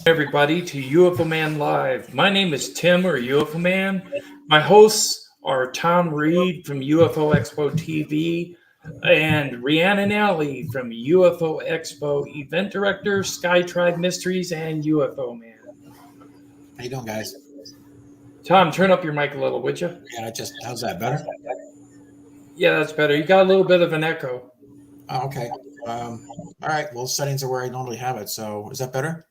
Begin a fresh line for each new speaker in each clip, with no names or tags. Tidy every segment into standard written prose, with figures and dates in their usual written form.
Everybody to UFO Man Live. My name is Tim, or UFO Man. My hosts are Tom Reed from UFO Expo TV and Rhiannon Alley from UFO Expo Event Director, Sky Tribe Mysteries, and UFO Man.
How you doing, guys?
Tom, turn up your mic a little, would you?
Yeah, how's that, better?
Yeah, that's better. You got a little bit of an echo.
Oh, okay. All right. Well, settings are where I normally have it. So is that better?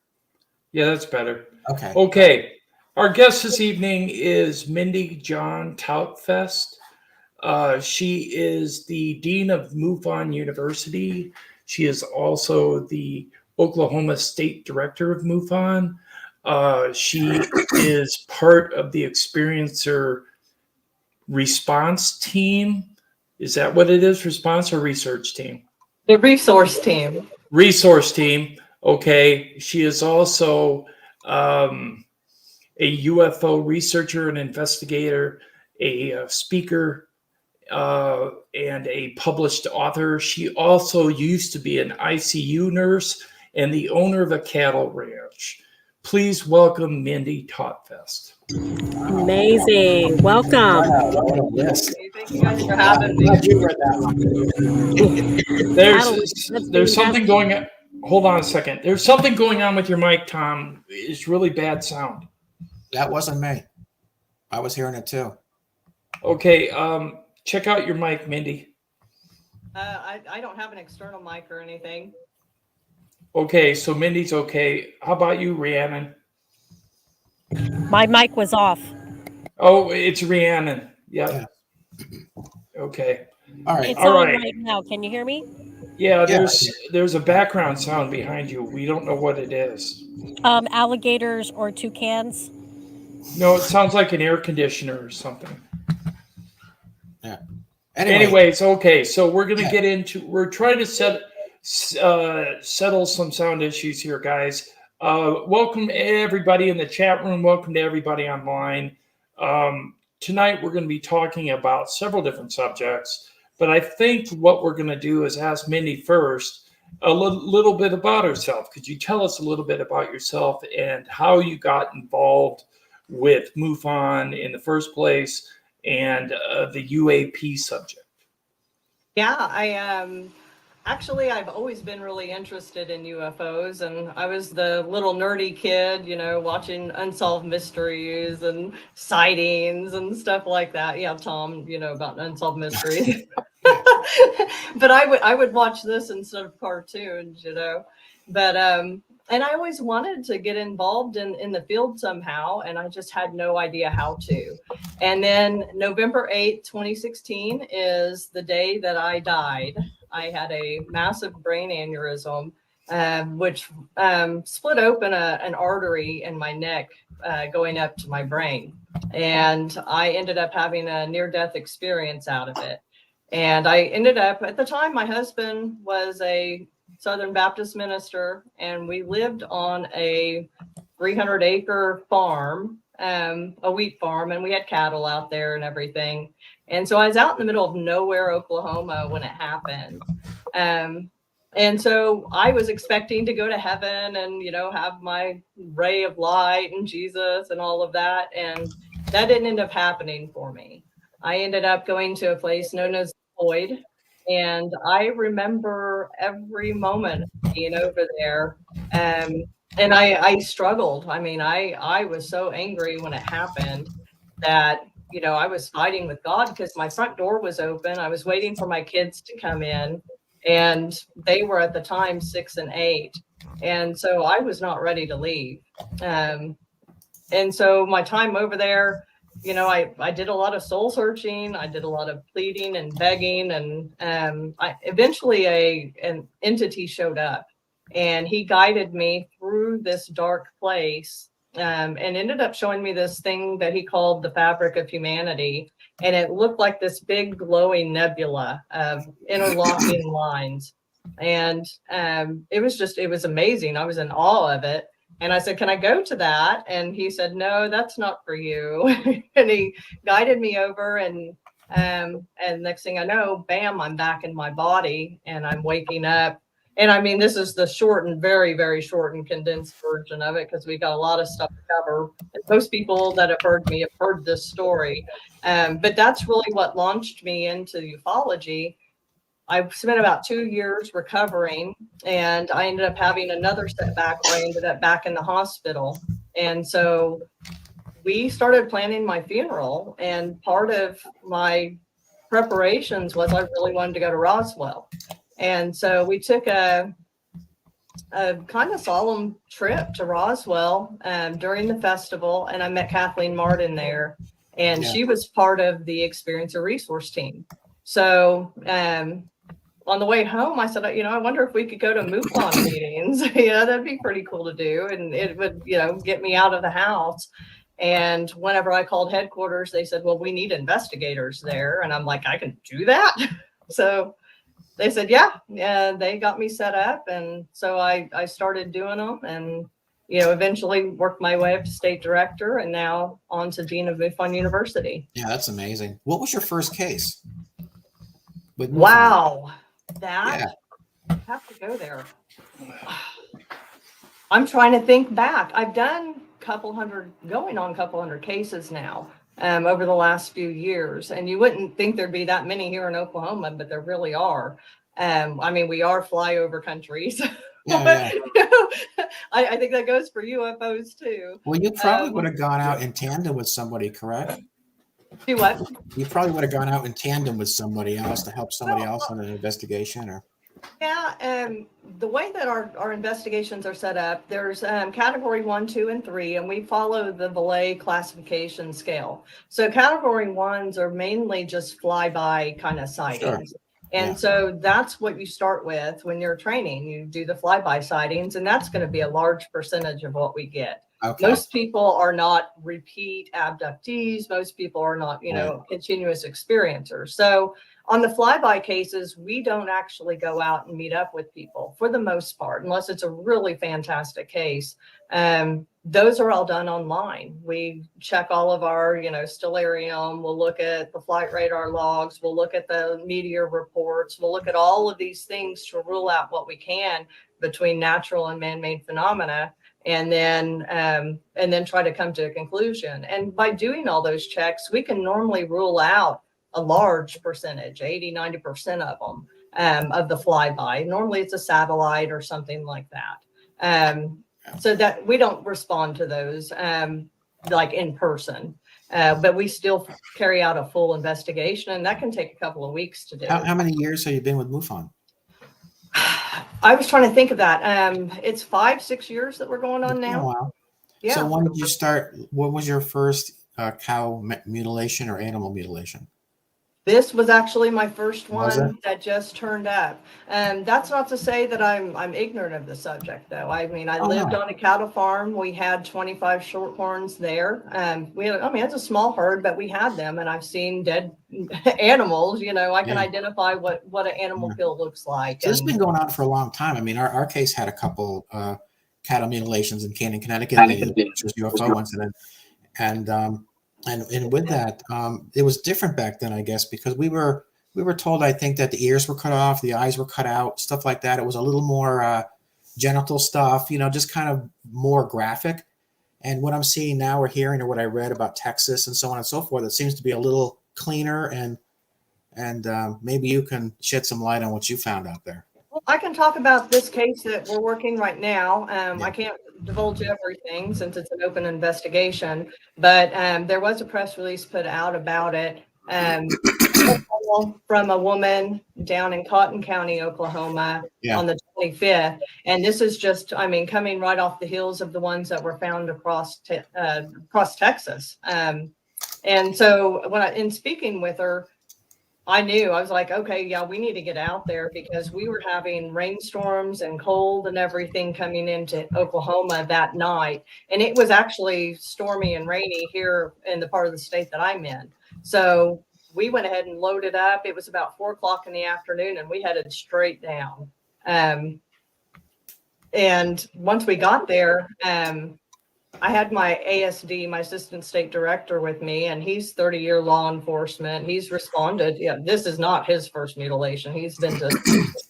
Yeah, that's better.
Okay.
Okay. Our guest this evening is Mindy Tautfest. She is the Dean of MUFON University. She is also the Oklahoma State Director of MUFON. She is part of the Experiencer Response Team. Is that what it is? Response or research team?
The resource team.
Resource team. Okay. She is also a UFO researcher and investigator, a speaker, and a published author. She also used to be an ICU nurse and the owner of a cattle ranch. Please welcome Mindy Tautfest.
Amazing. Welcome.
Yes.
Thank you guys for having me.
There's something going on. Hold on a second. There's something going on with your mic, Tom. It's really bad sound.
That wasn't me. I was hearing it too.
Okay. Check out your mic, Mindy.
I don't have an external mic or anything.
Okay, so Mindy's okay. How about you, Rhiannon?
My mic was off.
Oh, it's Rhiannon. Yep.
Yeah.
Okay.
All right.
It's
All
on
right.
right now. Can you hear me?
Yeah, there's a background sound behind you. We don't know what it is.
Alligators or toucans?
No, it sounds like an air conditioner or something.
Yeah.
Anyways, okay. So we're gonna get into. We're trying to settle some sound issues here, guys. Welcome everybody in the chat room. Welcome to everybody online. Tonight we're going to be talking about several different subjects, but I think what we're going to do is ask Mindy first a little bit about herself. Could you tell us a little bit about yourself and how you got involved with MUFON in the first place and the UAP subject?
Yeah, actually, I've always been really interested in UFOs, and I was the little nerdy kid, watching Unsolved Mysteries and sightings and stuff like that. Yeah, Tom, about Unsolved Mysteries. But I would watch this instead of cartoons, But and I always wanted to get involved in the field somehow, and I just had no idea how to. And then November 8th, 2016 is the day that I died. I had a massive brain aneurysm, which split open an artery in my neck going up to my brain. And I ended up having a near-death experience out of it. And I ended up, at the time, my husband was a Southern Baptist minister, and we lived on a 300-acre farm, a wheat farm, and we had cattle out there and everything. And so I was out in the middle of nowhere, Oklahoma, when it happened. And so I was expecting to go to heaven and, have my ray of light and Jesus and all of that. And that didn't end up happening for me. I ended up going to a place known as Floyd. And I remember every moment being over there. And I struggled. I mean, I was so angry when it happened that, I was fighting with God because my front door was open. I was waiting for my kids to come in, and they were at the time 6 and 8. And so I was not ready to leave. And so my time over there, I did a lot of soul searching. I did a lot of pleading and begging. And eventually an entity showed up, and he guided me through this dark place. And ended up showing me this thing that he called the fabric of humanity. And it looked like this big glowing nebula of interlocking lines. And it was amazing. I was in awe of it. And I said, can I go to that? And he said, no, that's not for you. And he guided me over, and next thing I know, bam, I'm back in my body and I'm waking up. And I mean, this is the short and very, very short and condensed version of it because we got a lot of stuff to cover. And most people that have heard me have heard this story. But that's really what launched me into ufology. I spent about 2 years recovering, and I ended up having another setback where I ended up back in the hospital. And so we started planning my funeral, and part of my preparations was I really wanted to go to Roswell. And so we took a kind of solemn trip to Roswell during the festival, and I met Kathleen Martin there, and she was part of the Experiencer Resource Team. So on the way home, I said, I wonder if we could go to MUFON meetings. That'd be pretty cool to do, and it would, get me out of the house. And whenever I called headquarters, they said, well, we need investigators there. And I'm like, I can do that. So they said, yeah, they got me set up. And so I started doing them and, eventually worked my way up to state director and now on to dean of MUFON University.
Yeah, that's amazing. What was your first case?
Wow. I have to go there. I'm trying to think back. I've done going on a couple hundred cases now over the last few years. And you wouldn't think there'd be that many here in Oklahoma, but there really are. I mean, we are flyover countries.
Yeah.
I think that goes for UFOs too.
Well, you probably would have gone out in tandem with somebody, correct?
Do what?
You probably would have gone out in tandem with somebody else to help somebody else on an investigation, or?
Yeah, the way that our investigations are set up, there's category 1, 2, and 3, and we follow the Valet classification scale. So category 1s are mainly just flyby kind of sightings. Sure. And so that's what you start with when you're training. You do the flyby sightings, and that's going to be a large percentage of what we get. Okay. Most people are not repeat abductees. Most people are not, continuous experiencers. So on the flyby cases, we don't actually go out and meet up with people for the most part, unless it's a really fantastic case. Those are all done online. We check all of our, stellarium. We'll look at the flight radar logs. We'll look at the meteor reports. We'll look at all of these things to rule out what we can between natural and man-made phenomena. And then try to come to a conclusion. And by doing all those checks, we can normally rule out a large percentage, 80, 90% of them, of the flyby. Normally it's a satellite or something like that. So that we don't respond to those like in person, but we still carry out a full investigation, and that can take a couple of weeks to do.
How many years have you been with MUFON?
I was trying to think of that. It's 5-6 years that we're going on now.
Oh, wow.
Yeah.
So when did you start? What was your first cow mutilation or animal mutilation?
This was actually my first one that just turned up. And that's not to say that I'm ignorant of the subject, though. I mean, I lived on a cattle farm. We had 25 shorthorns there. It's a small herd, but we had them, and I've seen dead animals. I can identify what an animal kill looks like.
So this has been going on for a long time. I mean, our case had a couple cattle mutilations in Canaan, Connecticut, which was UFO incident, and with that, it was different back then, I guess, because we were told, I think, that the ears were cut off, the eyes were cut out, stuff like that. It was a little more genital stuff, just kind of more graphic. And what I'm seeing now or hearing, or what I read about Texas and so on and so forth, it seems to be a little cleaner, and maybe you can shed some light on what you found out there.
Well, I can talk about this case that we're working right now. I can't divulge everything since it's an open investigation, but there was a press release put out about it from a woman down in Cotton County, Oklahoma on the 25th. And this is just, coming right off the heels of the ones that were found across Texas. And so in speaking with her, I was like, okay, yeah, we need to get out there because we were having rainstorms and cold and everything coming into Oklahoma that night. And it was actually stormy and rainy here in the part of the state that I'm in. So we went ahead and loaded up. It was about 4:00 in the afternoon, and we headed straight down. And once we got there, I had my ASD, my assistant state director, with me, and he's 30-year law enforcement. He's responded. Yeah, this is not his first mutilation. He's been to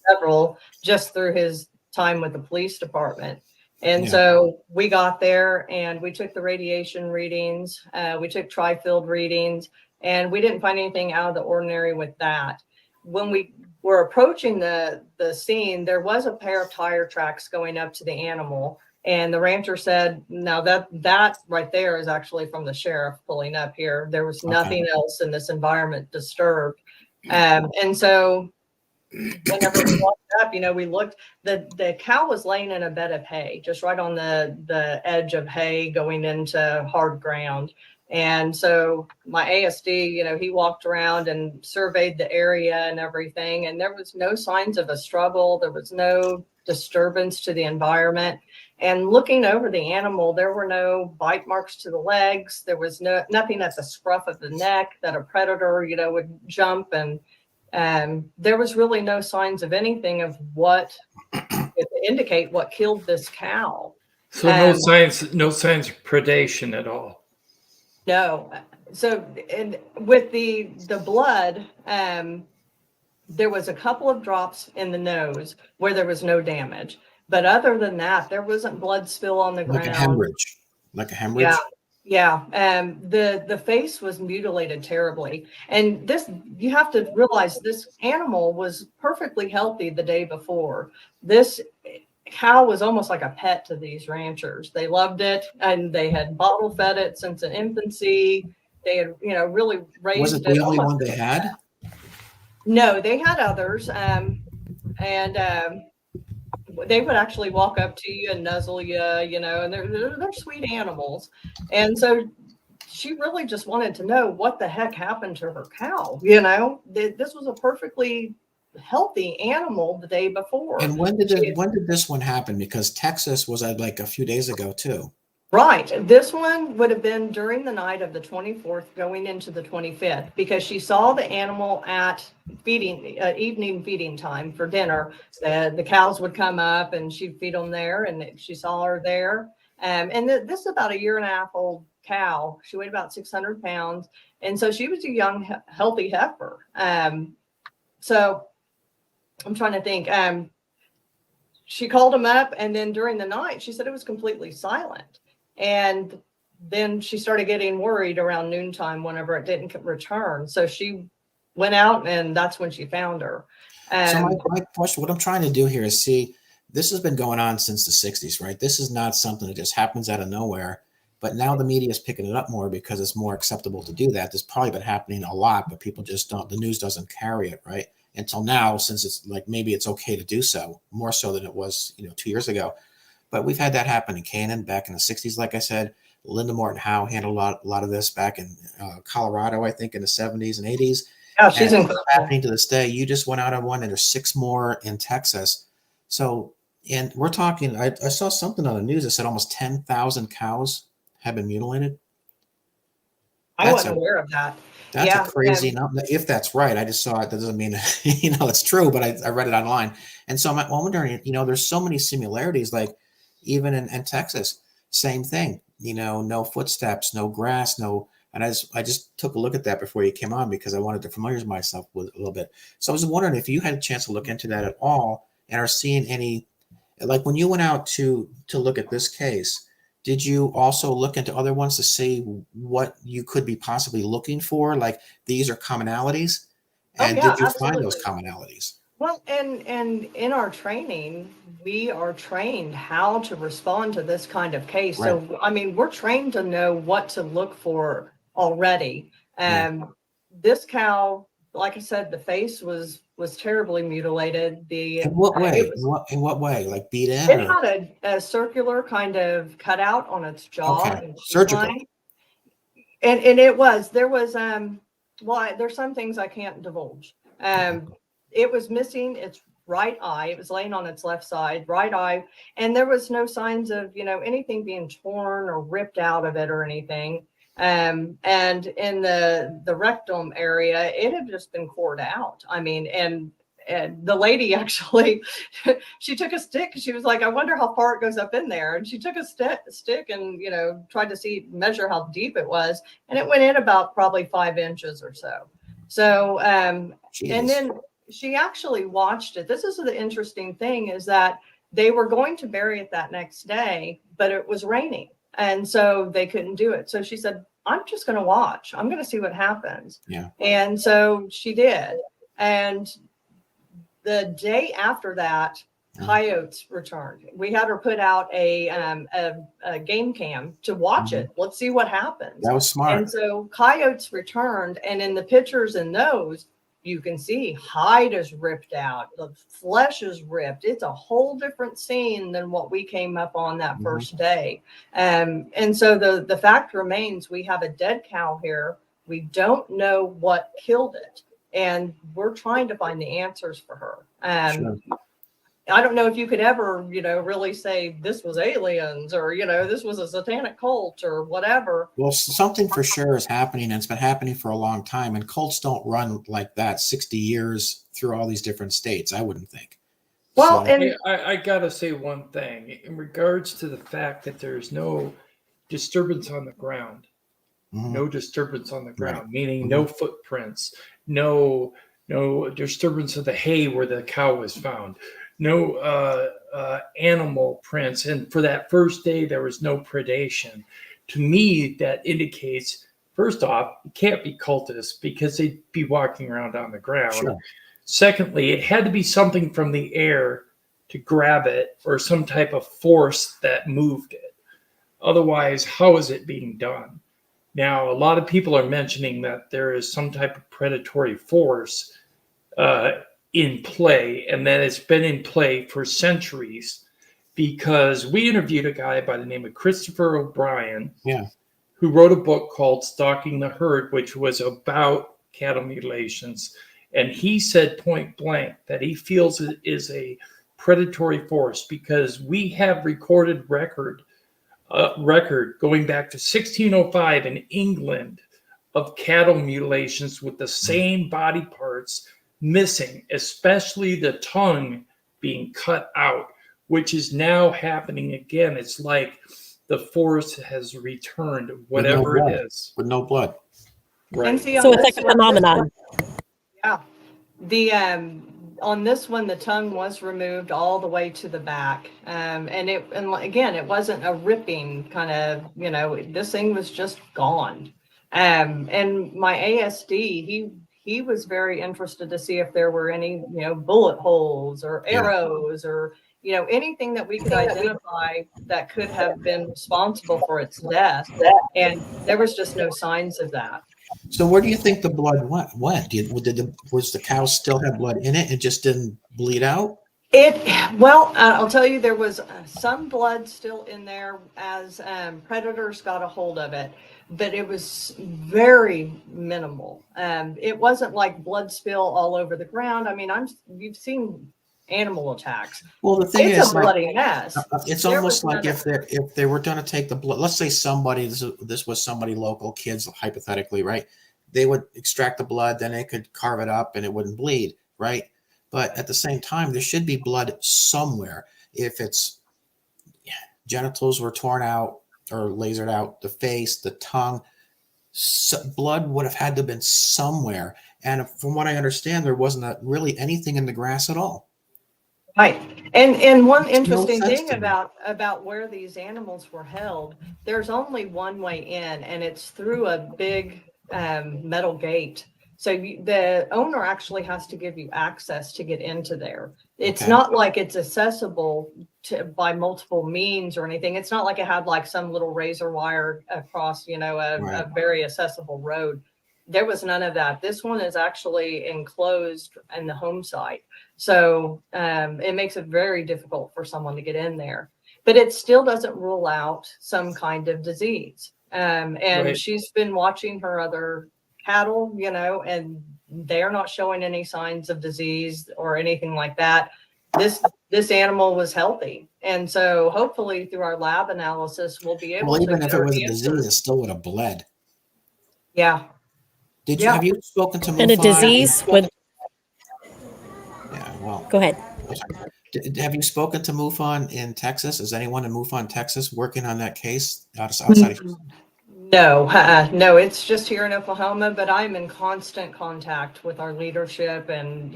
several just through his time with the police department. And
Yeah.
so we got there and we took the radiation readings. We took tri-field readings, and we didn't find anything out of the ordinary with that. When we were approaching the scene, there was a pair of tire tracks going up to the animal. And the rancher said, now that right there is actually from the sheriff pulling up here. There was nothing else in this environment disturbed. And so whenever we walked up, we looked, the cow was laying in a bed of hay, just right on the edge of hay going into hard ground. And so my ASD, he walked around and surveyed the area and everything. And there was no signs of a struggle. There was no disturbance to the environment. And looking over the animal, there were no bite marks to the legs. There was nothing at the scruff of the neck that a predator, would jump. And there was really no signs of anything of what indicate what killed this cow.
So no signs of predation at all.
No. So, and with the blood, there was a couple of drops in the nose where there was no damage. But other than that, there wasn't blood spill on the ground.
Like a hemorrhage?
Yeah. The face was mutilated terribly. And this, you have to realize, this animal was perfectly healthy the day before. This cow was almost like a pet to these ranchers. They loved it, and they had bottle fed it since an infancy. They had, really raised it.
Was it the only one they had?
No, they had others. They would actually walk up to you and nuzzle you, and they're sweet animals. And so she really just wanted to know what the heck happened to her cow. This was a perfectly healthy animal the day before.
And when did this one happen? Because Texas was like a few days ago too.
Right. This one would have been during the night of the 24th going into the 25th, because she saw the animal at evening feeding time for dinner. The cows would come up and she'd feed them there, and she saw her there. This is about a 1.5 year old cow. She weighed about 600 pounds. And so she was a young, healthy heifer. So I'm trying to think. She called him up, and then during the night, she said it was completely silent. And then she started getting worried around noontime whenever it didn't return. So she went out, and that's when she found her.
So my question, what I'm trying to do here is see, this has been going on since the 60s, right? This is not something that just happens out of nowhere. But now the media is picking it up more because it's more acceptable to do that. This probably been happening a lot, but people just don't, the news doesn't carry it, right? Until now, since it's like, maybe it's okay to do so, more so than it was, 2 years ago. But we've had that happen in Canaan back in the 60s, like I said. Linda Morton Howe handled a lot of this back in Colorado, I think, in the 70s and 80s.
Oh, she's incredible.
Happening to this day. You just went out on one, and there's 6 more in Texas. So, and we're talking, I saw something on the news that said almost 10,000 cows have been mutilated.
I wasn't aware of that.
That's a crazy number. If that's right, I just saw it. That doesn't mean, it's true, but I read it online. And so I'm wondering, there's so many similarities, like even in Texas, same thing, no footsteps, no grass, no. And I just took a look at that before you came on, because I wanted to familiarize myself with it a little bit. So I was wondering if you had a chance to look into that at all, and are seeing any, like when you went out to look at this case, did you also look into other ones to see what you could be possibly looking for? Like, these are commonalities, and did you
absolutely
find those commonalities?
Well, and in our training, we are trained how to respond to this kind of case.
Right.
So, I mean, we're trained to know what to look for already. This cow, like I said, the face was terribly mutilated.
In what way? In what way? Like beat in?
It had a circular kind of cutout on its jaw.
Okay. Surgical.
And there was there's some things I can't divulge. It was missing its right eye. It was laying on its left side, right eye, and there was no signs of anything being torn or ripped out of it or anything. And in the rectum area, it had just been cored out. I mean, and and the lady actually, she took a stick. She was like, I wonder how far it goes up in there. And she took a stick and, tried to measure how deep it was. And it went in about probably 5 inches or so. So, and then she actually watched it. This is the interesting thing, is that they were going to bury it that next day, but it was raining. And so they couldn't do it. So she said, I'm just going to watch. I'm going to see what happens.
Yeah.
And so she did. And the day after that, coyotes returned. We had her put out a game cam to watch it. Let's see what happens.
That was smart.
And so coyotes returned, and in the pictures in those, you can see hide is ripped out, the flesh is ripped. It's a whole different scene than what we came up on that first day. And so the fact remains, we have a dead cow here. We don't know what killed it, and we're trying to find the answers for her.
Sure.
I don't know if you could ever, really say this was aliens, or, this was a satanic cult or whatever.
Well, something for sure is happening, and it's been happening for a long time. And cults don't run like that 60 years through all these different states, I wouldn't think.
Well,
So,
and
I got to say one thing in regards to the fact that there's no disturbance on the ground. No disturbance on the ground, meaning no footprints, no disturbance of the hay where the cow was found, no animal prints. And for that first day, there was no predation. To me, that indicates, first off, it can't be cultists because they'd be walking around on the ground.
Sure.
Secondly, it had to be something from the air to grab it, or some type of force that moved it. Otherwise, how is it being done? Now, a lot of people are mentioning that there is some type of predatory force in play, and that it's been in play for centuries, because we interviewed a guy by the name of Christopher O'Brien, who wrote a book called Stalking the Herd, which was about cattle mutilations. And he said point blank that he feels it is a predatory force, because we have recorded record going back to 1605 in England of cattle mutilations with the same body parts missing, especially the tongue being cut out, which is now happening again. It's like the force has returned, whatever it is.
With no blood.
right.
So it's like a phenomenon.
Yeah. The on this one, the tongue was removed all the way to the back. And again, it wasn't a ripping kind of, this thing was just gone. And my ASD, he was very interested to see if there were any, bullet holes or arrows or, anything that we could identify that could have been responsible for its death. And there was just no signs of that.
So where do you think the blood went? Was the cow still have blood in it? It just didn't bleed out?
I'll tell you, there was some blood still in there as predators got a hold of it, but it was very minimal. It wasn't like blood spill all over the ground. I mean, you've seen animal attacks.
Well, the thing
it's
is,
a bloody mess.
It's almost like if they were going to take the blood, let's say this was somebody local, kids hypothetically, right? They would extract the blood, then they could carve it up and it wouldn't bleed, right? But at the same time, there should be blood somewhere. If it's genitals were torn out or lasered out, the face, the tongue, blood would have had to have been somewhere. And from what I understand, there wasn't really anything in the grass at all.
Right. And one interesting thing about where these animals were held, there's only one way in, and it's through a big metal gate. So the owner actually has to give you access to get into there. It's not like it's accessible by multiple means or anything. It's not like it had like some little razor wire across, a very accessible road. There was none of that. This one is actually enclosed in the home site. So it makes it very difficult for someone to get in there. But it still doesn't rule out some kind of disease. She's been watching her other cattle, and they're not showing any signs of disease or anything like that. This animal was healthy. And so hopefully through our lab analysis, we'll be able to.
Well, even if it was a disease, it still would have bled.
Yeah.
Have you spoken to MUFON?
And a disease would.
Yeah. Well,
Go ahead.
have you spoken to MUFON in Texas? Is anyone in MUFON, Texas, working on that case outside of?
No, no, it's just here in Oklahoma, but I'm in constant contact with our leadership and,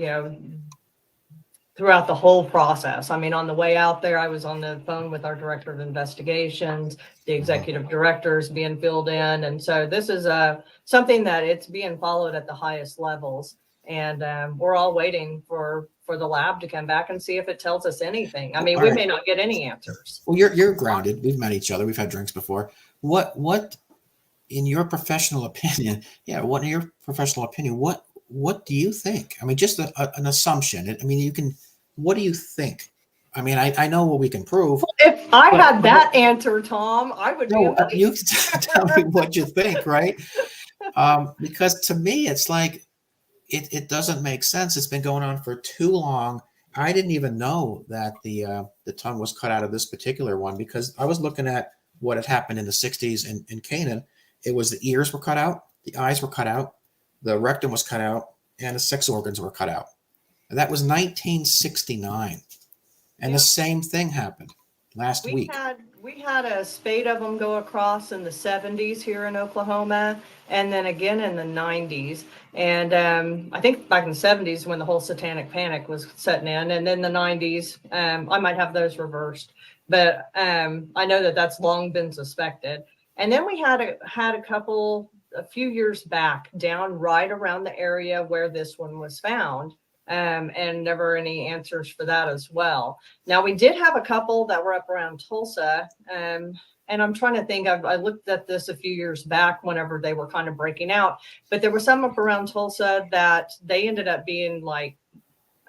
throughout the whole process. I mean, on the way out there, I was on the phone with our director of investigations, the executive directors being filled in. And so this is something that it's being followed at the highest levels. And we're all waiting for the lab to come back and see if it tells us anything. I mean, we may not get any answers.
Well, you're grounded. We've met each other. We've had drinks before. What in your professional opinion, what do you think? I mean, just an assumption. I mean, what do you think? I mean, I know what we can prove.
If I had that answer, Tom, I would be amazed.
You can tell me what you think, right? Because to me, it's like, it doesn't make sense. It's been going on for too long. I didn't even know that the tongue was cut out of this particular one, because I was looking at what had happened in the 60s in Canaan. It was the ears were cut out, the eyes were cut out, the rectum was cut out, and the sex organs were cut out. And that was 1969. And the same thing happened last week.
We had a spate of them go across in the 70s here in Oklahoma, and then again in the 90s. And I think back in the 70s when the whole satanic panic was setting in, and then the 90s, I might have those reversed. But I know that that's long been suspected. And then we had a couple a few years back down right around the area where this one was found. And never any answers for that as well. Now, we did have a couple that were up around Tulsa, and I'm trying to think, I looked at this a few years back whenever they were kind of breaking out, but there were some up around Tulsa that they ended up being like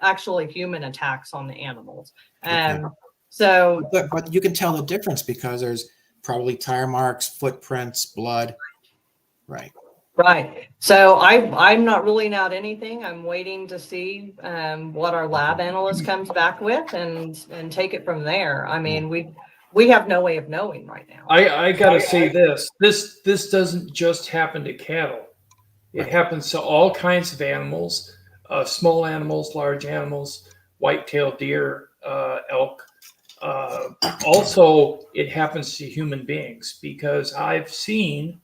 actually human attacks on the animals. So,
but you can tell the difference because there's probably tire marks, footprints, blood, right?
Right. So I'm not ruling out anything. I'm waiting to see what our lab analyst comes back with and take it from there. I mean, we have no way of knowing right now.
I gotta say this doesn't just happen to cattle. It happens to all kinds of animals, small animals, large animals, white-tailed deer, elk. Also, it happens to human beings because I've seen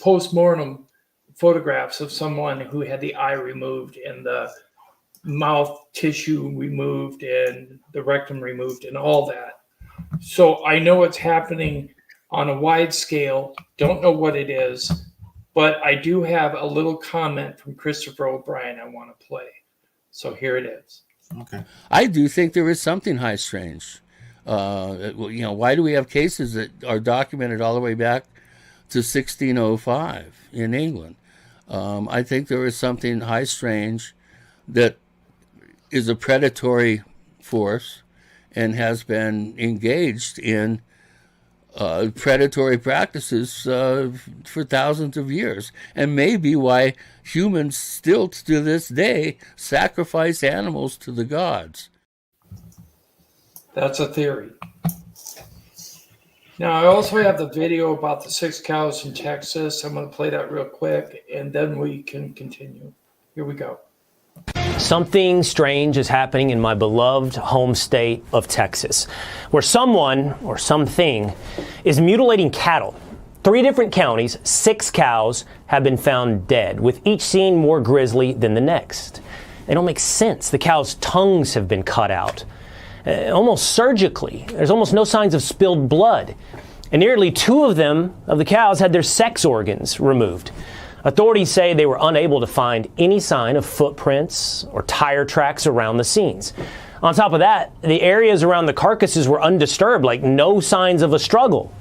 post-mortem photographs of someone who had the eye removed and the mouth tissue removed and the rectum removed and all that. So I know it's happening on a wide scale. Don't know what it is, but I do have a little comment from Christopher O'Brien I want to play. So here it is.
Okay.
I do think there is something high strange. Why do we have cases that are documented all the way back to 1605 in England? I think there is something high strange that is a predatory force and has been engaged in predatory practices for thousands of years, and maybe why humans still to this day sacrifice animals to the gods.
That's a theory. Now, I also have the video about the 6 cows in Texas. I'm going to play that real quick, and then we can continue. Here we go.
Something strange is happening in my beloved home state of Texas, where someone or something is mutilating cattle. 3 different counties, 6 cows have been found dead, with each scene more grisly than the next. They don't make sense. The cows' tongues have been cut out, almost surgically. There's almost no signs of spilled blood. And nearly 2 of the cows had their sex organs removed. Authorities say they were unable to find any sign of footprints or tire tracks around the scenes. On top of that, the areas around the carcasses were undisturbed, like no signs of a struggle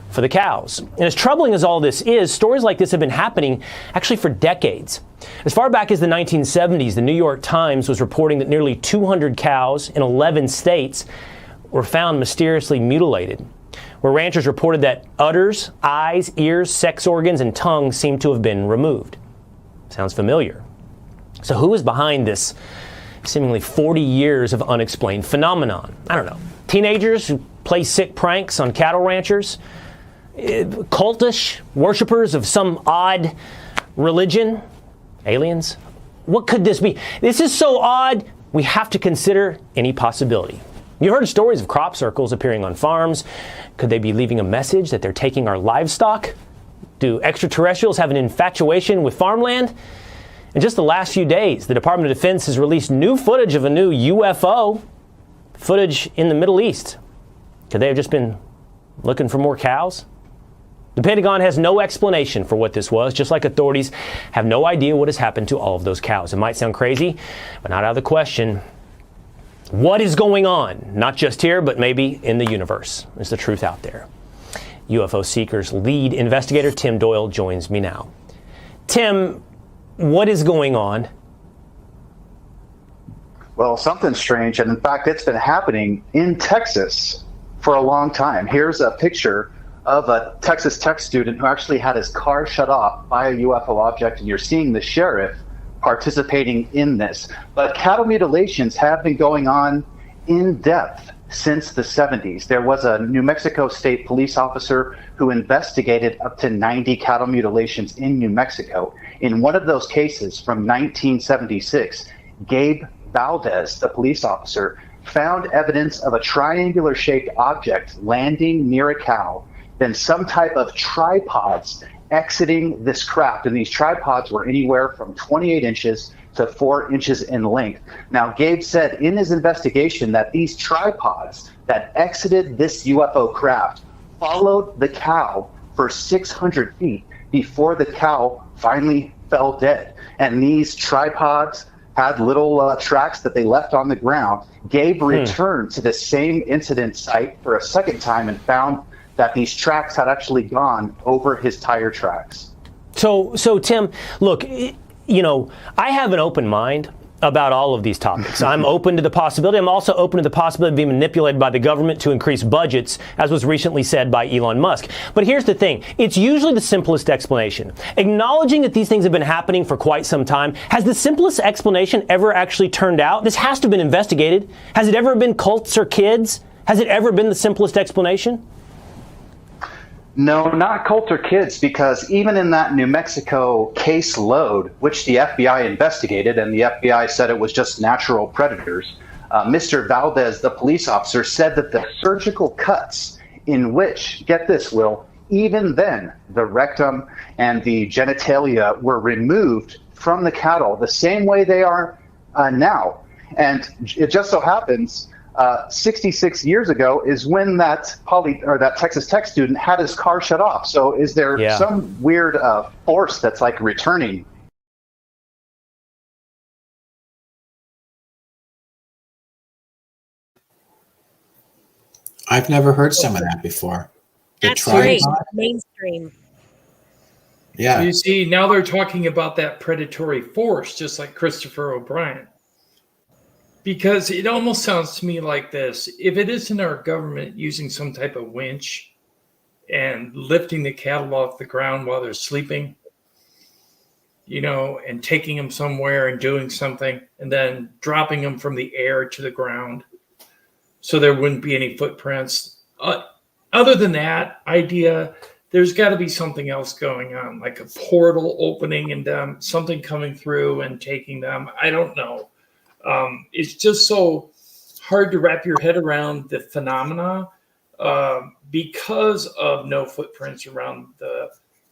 for the cows. And as troubling as all this is, stories like this have been happening actually for decades. As far back as the 1970s, the New York Times was reporting that nearly 200 cows in 11 states were found mysteriously mutilated, where ranchers reported that udders, eyes, ears, sex organs, and tongues seemed to have been removed. Sounds familiar. So who is behind this seemingly 40 years of unexplained phenomenon? I don't know. Teenagers who play sick pranks on cattle ranchers? Cultish worshippers of some odd religion? Aliens? What could this be? This is so odd. We have to consider any possibility. You've heard stories of crop circles appearing on farms. Could they be leaving a message that they're taking our livestock? Do extraterrestrials have an infatuation with farmland? In just the last few days, the Department of Defense has released new footage of a new UFO, footage in the Middle East. Could they have just been looking for more cows? The Pentagon has no explanation for what this was, just like authorities have no idea what has happened to all of those cows. It might sound crazy, but not out of the question. What is going on? Not just here, but maybe in the universe. Is the truth out there? UFO Seekers lead investigator Tim Doyle joins me now. Tim, what is going on?
Well, something strange, and in fact, it's been happening in Texas for a long time. Here's a picture of a Texas Tech student who actually had his car shut off by a UFO object, and you're seeing the sheriff participating in this. But cattle mutilations have been going on in depth since the 70s. There was a New Mexico State police officer who investigated up to 90 cattle mutilations in New Mexico. In one of those cases from 1976, Gabe Valdez, the police officer, found evidence of a triangular-shaped object landing near a cow, then some type of tripods exiting this craft. And these tripods were anywhere from 28 inches to 4 inches in length. Now, Gabe said in his investigation that these tripods that exited this UFO craft followed the cow for 600 feet before the cow finally fell dead. And these tripods had little tracks that they left on the ground. Gabe returned to the same incident site for a second time and found that these tracks had actually gone over his tire tracks.
So Tim, look, you know, I have an open mind about all of these topics. I'm open to the possibility. I'm also open to the possibility of being manipulated by the government to increase budgets, as was recently said by Elon Musk. But here's the thing. It's usually the simplest explanation. Acknowledging that these things have been happening for quite some time, has the simplest explanation ever actually turned out? This has to have been investigated. Has it ever been cults or kids? Has it ever been the simplest explanation?
No, not cult or kids, because even in that New Mexico case load, which the FBI investigated, and the FBI said it was just natural predators, Mr. Valdez, the police officer, said that the surgical cuts in which, get this, Will, even then the rectum and the genitalia were removed from the cattle the same way they are now. And it just so happens 66 years ago is when that Texas Tech student had his car shut off. So is there some weird force that's like returning?
I've never heard some of that before.
That's great. Mainstream.
Yeah.
You see, now they're talking about that predatory force, just like Christopher O'Brien. Because it almost sounds to me like this. If it isn't our government using some type of winch and lifting the cattle off the ground while they're sleeping, you know, and taking them somewhere and doing something, and then dropping them from the air to the ground so there wouldn't be any footprints. Other than that idea, there's got to be something else going on, like a portal opening and something coming through and taking them. I don't know. It's just so hard to wrap your head around the phenomena because of no footprints around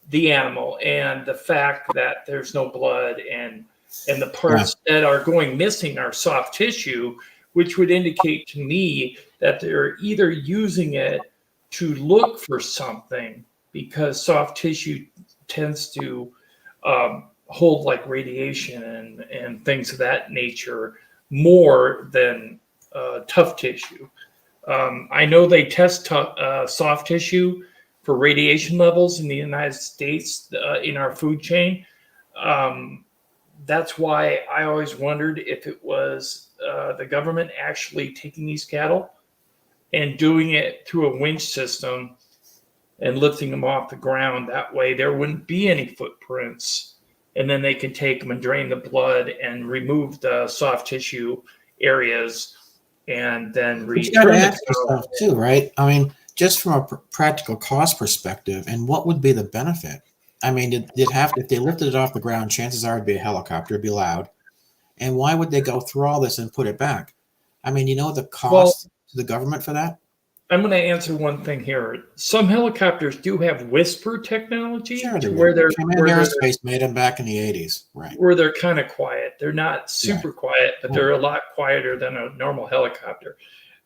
the animal and the fact that there's no blood and the parts that are going missing are soft tissue, which would indicate to me that they're either using it to look for something, because soft tissue tends to hold like radiation and things of that nature more than tough tissue. I know they test soft tissue for radiation levels in the United States in our food chain. That's why I always wondered if it was the government actually taking these cattle and doing it through a winch system and lifting them off the ground. That way there wouldn't be any footprints. And then they can take them and drain the blood and remove the soft tissue areas and then return it
too, right? I mean, just from a practical cost perspective, and what would be the benefit? I mean, if they lifted it off the ground, chances are it'd be a helicopter, it'd be loud. And why would they go through all this and put it back? I mean, you know the cost to the government for that?
I'm going to answer one thing here. Some helicopters do have whisper technology,
Sure,
where they're
Command Aerospace made them back in the 80s, right?
Where they're kind of quiet. They're not super quiet, but they're a lot quieter than a normal helicopter.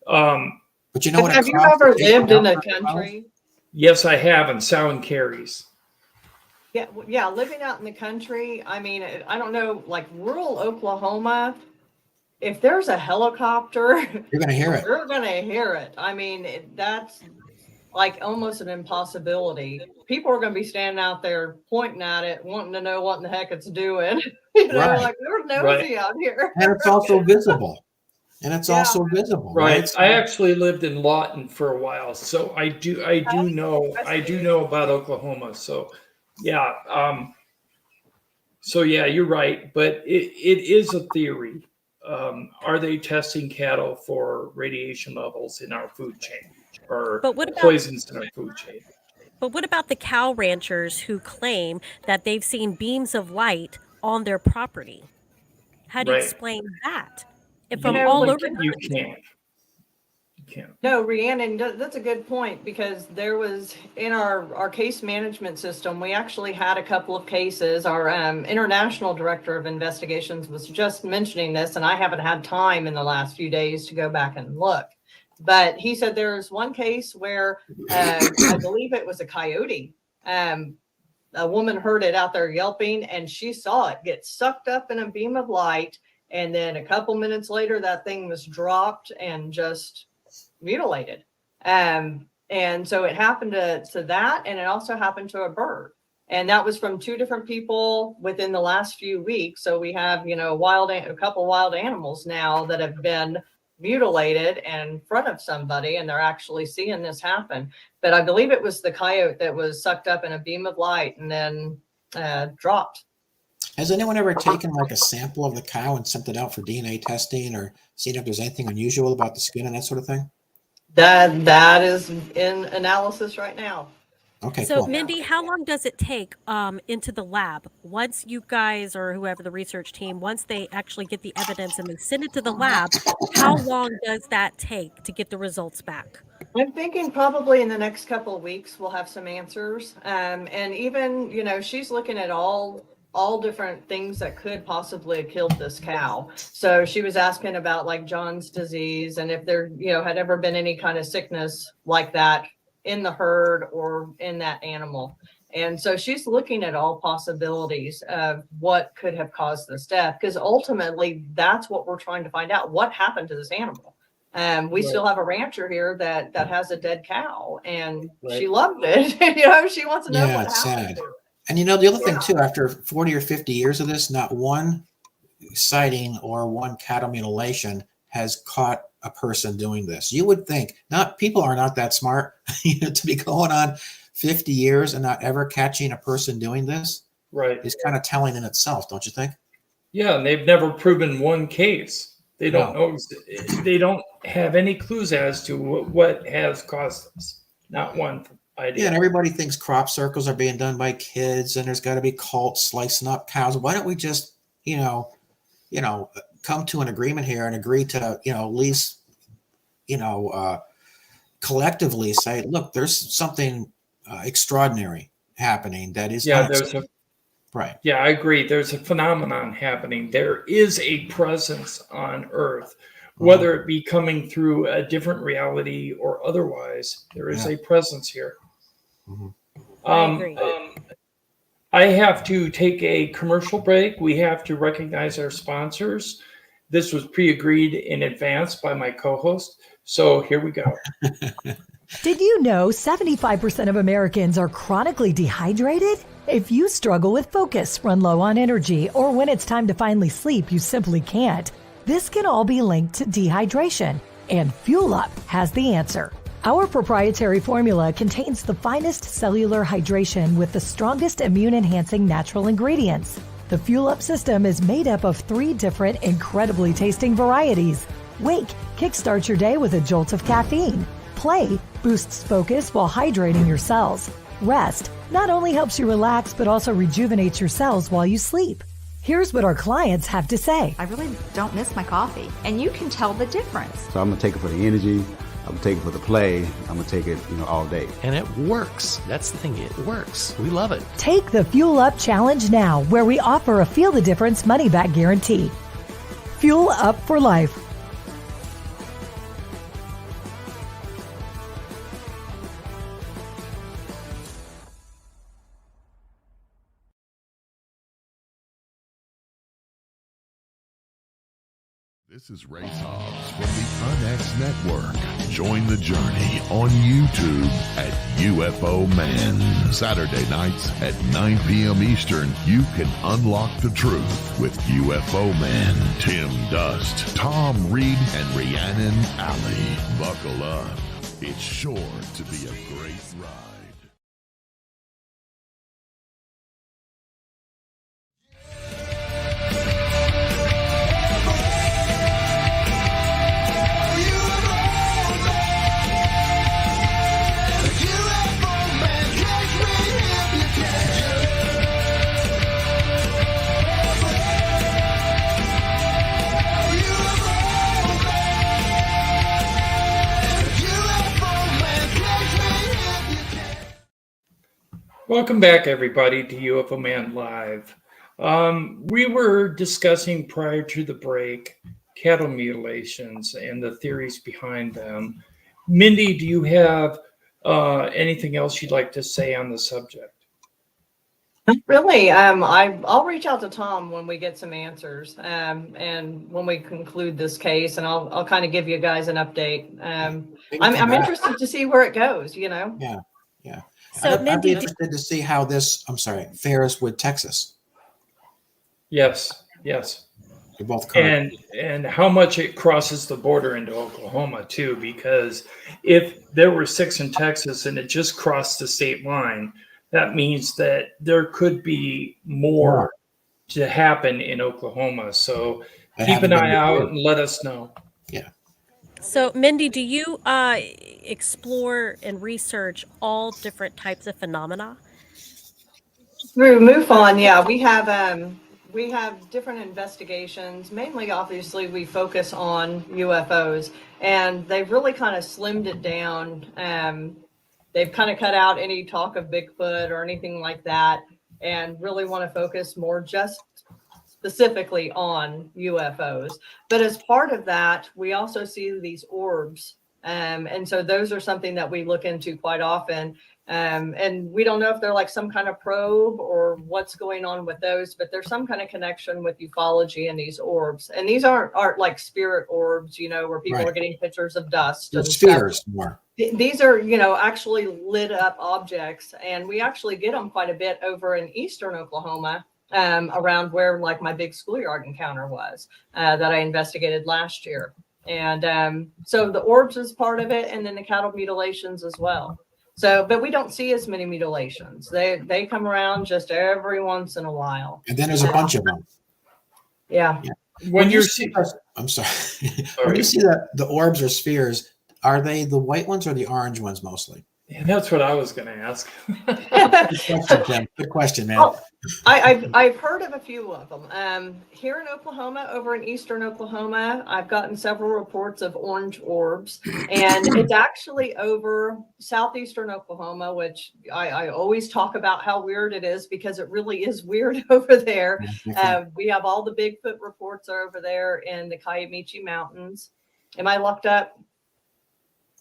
But you know what?
Have you ever lived in a country?
Yes, I have, and sound carries.
Yeah, living out in the country. I mean, I don't know, like rural Oklahoma. If there's a helicopter,
you're going to hear it.
You're going to hear it. I mean, that's like almost an impossibility. People are going to be standing out there pointing at it, wanting to know what in the heck it's doing. You know, like we're nosy out here.
And it's also visible. Also visible.
Right. I actually lived in Lawton for a while, so I do know about Oklahoma. So yeah. So yeah, you're right, but it is a theory. Are they testing cattle for radiation levels in our food chain or poisons in our food chain?
But what about the cow ranchers who claim that they've seen beams of light on their property? How do you explain that? If from all over,
you can't.
No, Rhiannon, that's a good point, because there was in our case management system, we actually had a couple of cases. Our international director of investigations was just mentioning this, and I haven't had time in the last few days to go back and look. But he said there's one case where I believe it was a coyote. A woman heard it out there yelping, and she saw it get sucked up in a beam of light. And then a couple minutes later, that thing was dropped and just mutilated. And so it happened to that, and it also happened to a bird. And that was from two different people within the last few weeks. So we have, you know, a couple wild animals now that have been mutilated in front of somebody, and they're actually seeing this happen. But I believe it was the coyote that was sucked up in a beam of light and then dropped.
Has anyone ever taken like a sample of the cow and sent it out for DNA testing, or seen if there's anything unusual about the skin and that sort of thing?
That is in analysis right now.
Okay.
So
cool.
Mindy, how long does it take into the lab once you guys or whoever the research team, once they actually get the evidence and they send it to the lab, how long does that take to get the results back?
I'm thinking probably in the next couple of weeks we'll have some answers. And even, you know, she's looking at all different things that could possibly have killed this cow. So she was asking about like John's disease, and if there, you know, had ever been any kind of sickness like that in the herd or in that animal. And so she's looking at all possibilities of what could have caused this death, because ultimately that's what we're trying to find out. What happened to this animal? We still have a rancher here that has a dead cow, and she loved it. You know, she wants to know what happened.
Sad. And you know, the other thing too, after 40 or 50 years of this, not one sighting or one cattle mutilation has caught a person doing this. You would think people are not that smart, you know, to be going on 50 years and not ever catching a person doing this.
Right.
Is kind of telling in itself, don't you think?
Yeah, and they've never proven one case. They don't know. They don't have any clues as to what has caused this. Not one idea.
Yeah, and everybody thinks crop circles are being done by kids, and there's got to be cults slicing up cows. Why don't we just, you know, come to an agreement here and agree to, you know, at least, you know, collectively say, look, there's something extraordinary happening that is right.
Yeah, I agree. There's a phenomenon happening. There is a presence on Earth, whether it be coming through a different reality or otherwise. There is a presence here.
I agree.
I have to take a commercial break. We have to recognize our sponsors. This was pre-agreed in advance by my co-host. So here we go.
Did you know 75% of Americans are chronically dehydrated? If you struggle with focus, run low on energy, or when it's time to finally sleep, you simply can't, this can all be linked to dehydration, and Fuel Up has the answer. Our proprietary formula contains the finest cellular hydration with the strongest immune-enhancing natural ingredients. The Fuel Up system is made up of 3 different incredibly tasting varieties. Wake kickstarts your day with a jolt of caffeine. Play boosts focus while hydrating your cells. Rest not only helps you relax, but also rejuvenates your cells while you sleep. Here's what our clients have to say.
I really don't miss my coffee, and you can tell the difference.
So I'm gonna take it for the energy. I'm gonna take it for the play. I'm gonna take it, all day.
And it works. That's the thing. It works. We love it.
Take the Fuel Up Challenge now, where we offer a Feel the Difference money-back guarantee. Fuel Up for life.
This is Ray Hobbs from the Unex Network. Join the journey on YouTube at UFO Man. Saturday nights at 9 p.m. Eastern, you can unlock the truth with UFO Man, Tim Dust, Tom Reed, and Rhiannon Alley. Buckle up. It's sure to be a great ride.
Welcome back, everybody, to UFO Man Live. We were discussing prior to the break cattle mutilations and the theories behind them. Mindy, do you have anything else you'd like to say on the subject?
Really, I'll reach out to Tom when we get some answers, and when we conclude this case, and I'll kind of give you guys an update. I'm interested to see where it goes.
Yeah.
So,
I'd be
Mindy,
interested to see how this, fares with Texas.
Yes.
You're both correct.
And how much it crosses the border into Oklahoma, too, because if there were 6 in Texas and it just crossed the state line, that means that there could be more to happen in Oklahoma. So keep an eye out and let us know.
Yeah.
So, Mindy, do you explore and research all different types of phenomena?
Through MUFON, yeah, we have different investigations. Mainly, obviously, we focus on UFOs, and they've really kind of slimmed it down. They've kind of cut out any talk of Bigfoot or anything like that, and really want to focus more just specifically on UFOs. But as part of that, we also see these orbs. And so those are something that we look into quite often. And we don't know if they're like some kind of probe or what's going on with those, but there's some kind of connection with ufology and these orbs. And these aren't like spirit orbs, where people are getting pictures of dust.
The spheres more.
These are, actually lit up objects. And we actually get them quite a bit over in eastern Oklahoma. Around where like my big schoolyard encounter was that I investigated last year. And so the orbs is part of it, and then the cattle mutilations as well. So, but we don't see as many mutilations. They come around just every once in a while.
And then there's a bunch of them.
Yeah.
When you
see, I'm sorry. When you see the orbs or spheres, are they the white ones or the orange ones mostly?
Yeah, that's what I was going to ask.
Good question, man.
Oh, I've heard of a few of them. Here in Oklahoma, over in eastern Oklahoma, I've gotten several reports of orange orbs, and it's actually over southeastern Oklahoma, which I always talk about how weird it is because it really is weird over there. We have all the Bigfoot reports are over there in the Kiamichi Mountains. Am I locked up?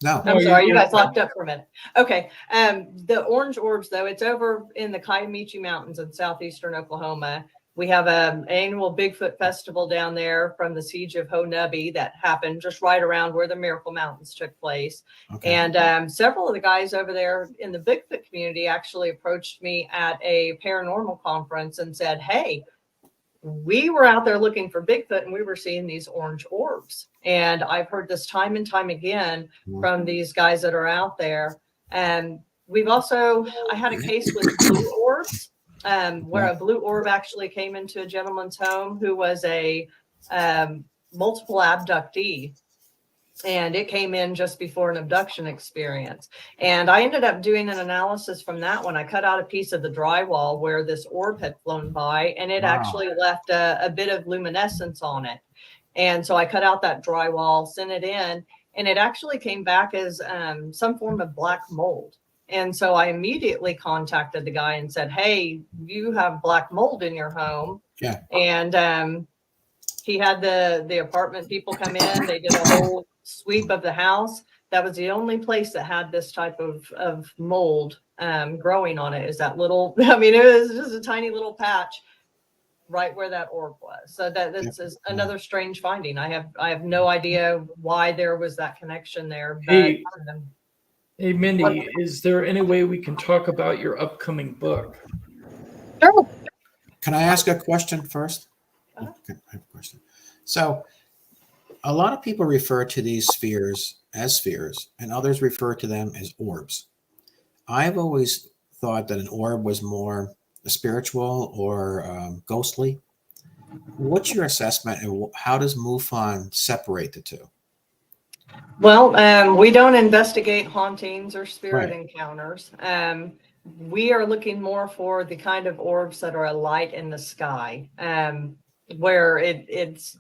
No.
I'm sorry, you guys locked up for a minute. Okay. The orange orbs, though, it's over in the Kiamichi Mountains in southeastern Oklahoma. We have an annual Bigfoot festival down there from the siege of Honubby that happened just right around where the Miracle Mountains took place. Okay. And several of the guys over there in the Bigfoot community actually approached me at a paranormal conference and said, hey, we were out there looking for Bigfoot and we were seeing these orange orbs. And I've heard this time and time again from these guys that are out there. And we've also, I had a case with blue orbs, where a blue orb actually came into a gentleman's home who was a multiple abductee. And it came in just before an abduction experience. And I ended up doing an analysis from that one. I cut out a piece of the drywall where this orb had flown by, and it actually left a bit of luminescence on it. And so I cut out that drywall, sent it in, and it actually came back as some form of black mold. And so I immediately contacted the guy and said, hey, you have black mold in your home.
Yeah.
And he had the apartment people come in. They did a whole sweep of the house. That was the only place that had this type of mold growing on it, is that little, I mean, it was just a tiny little patch right where that orb was. So that's another strange finding. I have no idea why there was that connection there. But,
hey, Mindy, is there any way we can talk about your upcoming book?
Sure.
Can I ask a question first? Okay, I have a question. So a lot of people refer to these spheres as spheres, and others refer to them as orbs. I've always thought that an orb was more spiritual or ghostly. What's your assessment, and how does MUFON separate the two?
Well, we don't investigate hauntings or spirit encounters. We are looking more for the kind of orbs that are a light in the sky, where it's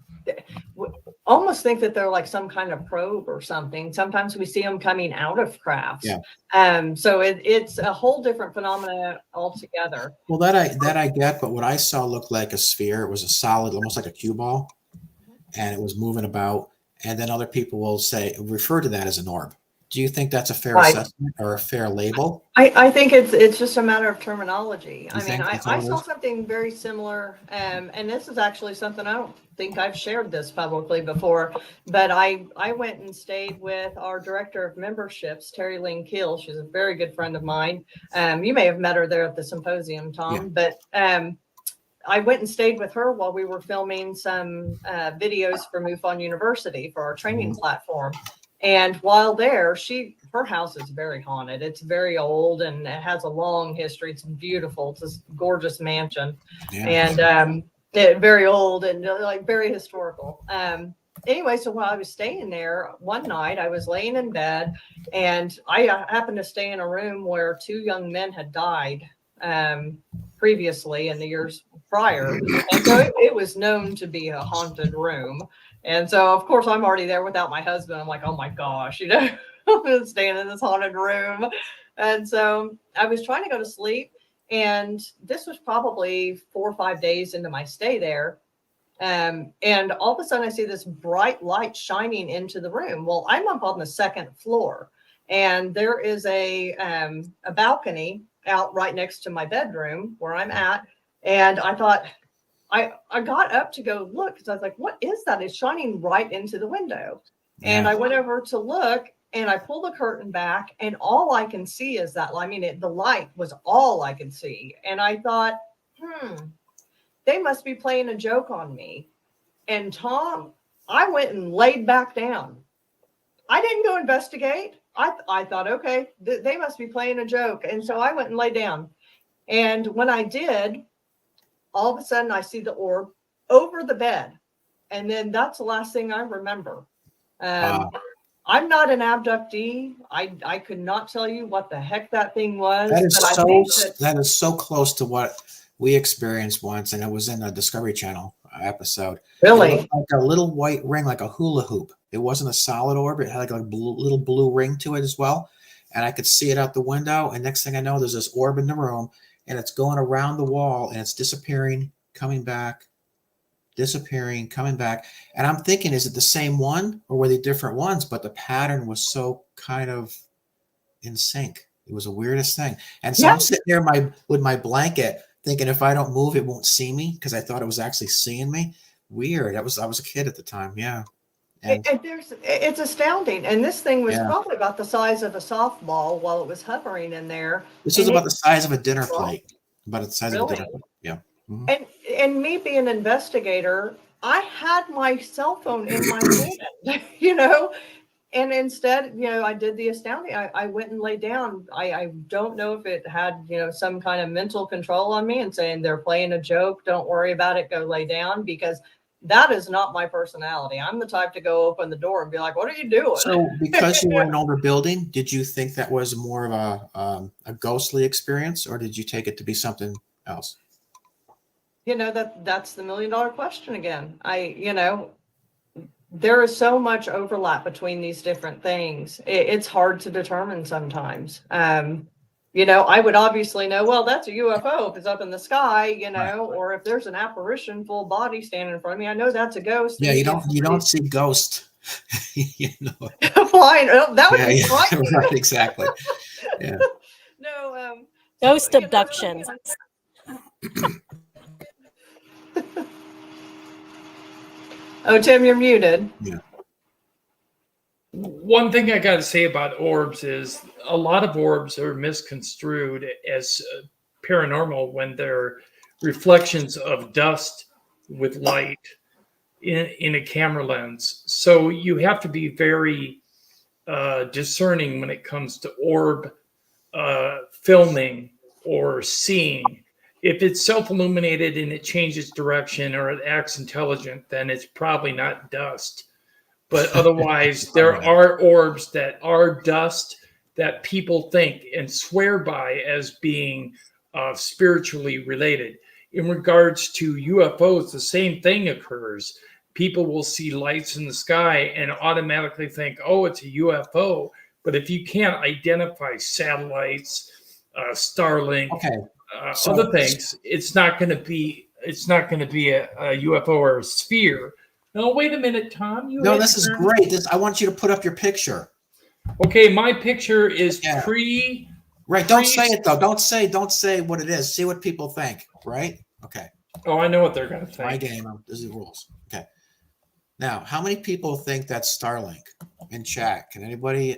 almost think that they're like some kind of probe or something. Sometimes we see them coming out of crafts.
Yeah.
So it's a whole different phenomena altogether.
Well, that I get, but what I saw looked like a sphere. It was a solid, almost like a cue ball, and it was moving about. And then other people will refer to that as an orb. Do you think that's a fair assessment or a fair label?
I think it's just a matter of terminology.
I mean,
I saw something very similar, and this is actually something I don't think I've shared this publicly before, but I went and stayed with our director of memberships, Terry Lynn Keel. She's a very good friend of mine. You may have met her there at the symposium, Tom, but I went and stayed with her while we were filming some videos for MUFON University for our training platform. And while there, her house is very haunted. It's very old and it has a long history. It's beautiful. It's a gorgeous mansion, and very old and like very historical. Anyway, so while I was staying there one night, I was laying in bed, and I happened to stay in a room where two young men had died previously in the years prior, and so it was known to be a haunted room. And so, of course, I'm already there without my husband. I'm like, oh my gosh, I'm staying in this haunted room. And so I was trying to go to sleep. And this was probably 4 or 5 days into my stay there. And all of a sudden I see this bright light shining into the room. Well, I'm up on the second floor, and there is a balcony out right next to my bedroom where I'm at. And I thought, I got up to go look because I was like, what is that? It's shining right into the window. And I went over to look, and I pulled the curtain back, and all I can see is that, I mean, the light was all I could see. And I thought, they must be playing a joke on me. And Tom, I went and laid back down. I didn't go investigate. I thought, okay, they must be playing a joke. And so I went and lay down. And when I did, all of a sudden I see the orb over the bed. And then that's the last thing I remember. I'm not an abductee. I could not tell you what the heck that thing was.
That is so close to what we experienced once, and it was in a Discovery Channel episode.
Really?
It looked like a little white ring, like a hula hoop. It wasn't a solid orb. It had like a little blue ring to it as well. And I could see it out the window. And next thing I know, there's this orb in the room, and it's going around the wall, and it's disappearing, coming back, disappearing, coming back. And I'm thinking, is it the same one, or were they different ones? But the pattern was so kind of in sync. It was the weirdest thing. And so I'm sitting there with my blanket thinking, if I don't move, it won't see me, because I thought it was actually seeing me. Weird. I was a kid at the time. Yeah. And
it's astounding. And this thing was probably about the size of a softball while it was hovering in there.
This is about the size of a dinner plate. About the size of a dinner plate. Yeah. Mm-hmm.
And me being an investigator, I had my cell phone in my hand, and instead, I did the astounding. I went and laid down. I don't know if it had, some kind of mental control on me and saying they're playing a joke. Don't worry about it. Go lay down, because that is not my personality. I'm the type to go open the door and be like, what are you doing?
So because you were in an older building, did you think that was more of a ghostly experience, or did you take it to be something else?
You know, that's the $1 million question again. There is so much overlap between these different things. It's hard to determine sometimes. I would obviously know, well, that's a UFO if it's up in the sky, or if there's an apparition, full body standing in front of me, I know that's a ghost.
Yeah, you don't see ghosts.
Flying. That would be frightening.
Right, exactly. Yeah.
No.
Ghost abductions.
Oh, Tim, you're muted.
Yeah.
One thing I got to say about orbs is a lot of orbs are misconstrued as paranormal when they're reflections of dust with light in a camera lens. So you have to be very discerning when it comes to orb filming or seeing. If it's self-illuminated and it changes direction or it acts intelligent, then it's probably not dust. But otherwise, there are orbs that are dust that people think and swear by as being spiritually related. In regards to UFOs, the same thing occurs. People will see lights in the sky and automatically think, oh, it's a UFO. But if you can't identify satellites, Starlink, other things, it's not going to be a UFO or a sphere. No, wait a minute, Tom.
No, this is great. I want you to put up your picture.
Okay, my picture is
Right. Don't say it though. Don't say what it is. See what people think. Right. Okay.
Oh, I know what they're going to think.
My game. This is the rules. Okay. Now, how many people think that's Starlink in chat? Can anybody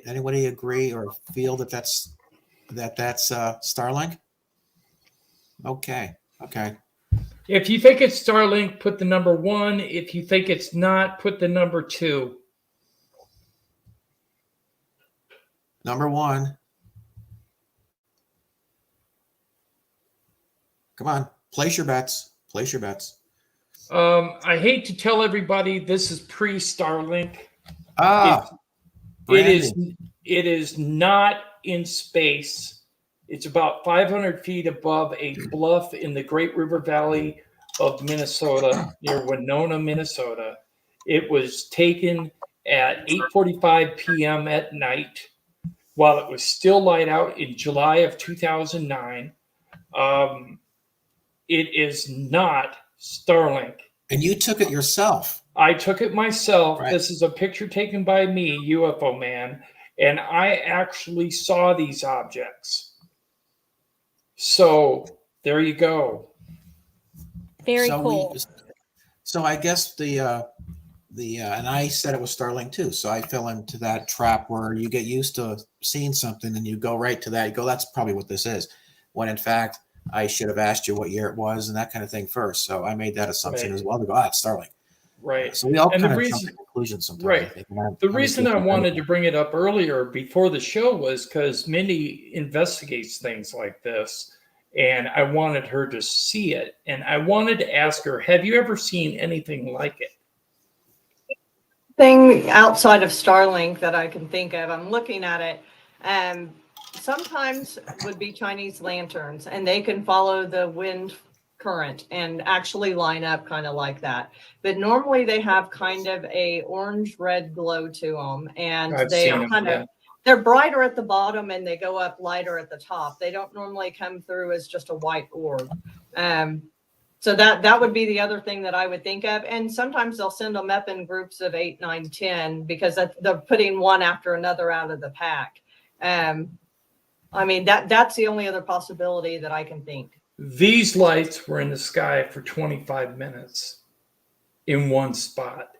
agree or feel that that's Starlink? Okay.
If you think it's Starlink, put the number 1. If you think it's not, put the number 2.
Number 1. Come on, place your bets.
I hate to tell everybody this is pre-Starlink. It is not in space. It's about 500 feet above a bluff in the Great River Valley of Minnesota, near Winona, Minnesota. It was taken at 8:45 p.m. at night while it was still light out in July of 2009. It is not Starlink.
And you took it yourself.
I took it myself.
Right.
This is a picture taken by me, UFO Man, and I actually saw these objects. So there you go.
Very cool.
So I guess and I said it was Starlink too. So I fell into that trap where you get used to seeing something and you go right to that. You go, that's probably what this is. When in fact, I should have asked you what year it was and that kind of thing first. So I made that assumption as well to go, it's Starlink.
Right.
So we all kind of jump to conclusions sometimes.
Right. The reason I wanted to bring it up earlier before the show was because Mindy investigates things like this, and I wanted her to see it. And I wanted to ask her, have you ever seen anything like it?
Thing outside of Starlink that I can think of, I'm looking at it, and sometimes would be Chinese lanterns, and they can follow the wind current and actually line up kind of like that. But normally they have kind of a orange red glow to them, and they're brighter at the bottom and they go up lighter at the top. They don't normally come through as just a white orb. So that would be the other thing that I would think of. And sometimes they'll send them up in groups of 8, 9, 10 because they're putting one after another out of the pack. I mean, that's the only other possibility that I can think.
These lights were in the sky for 25 minutes in one spot.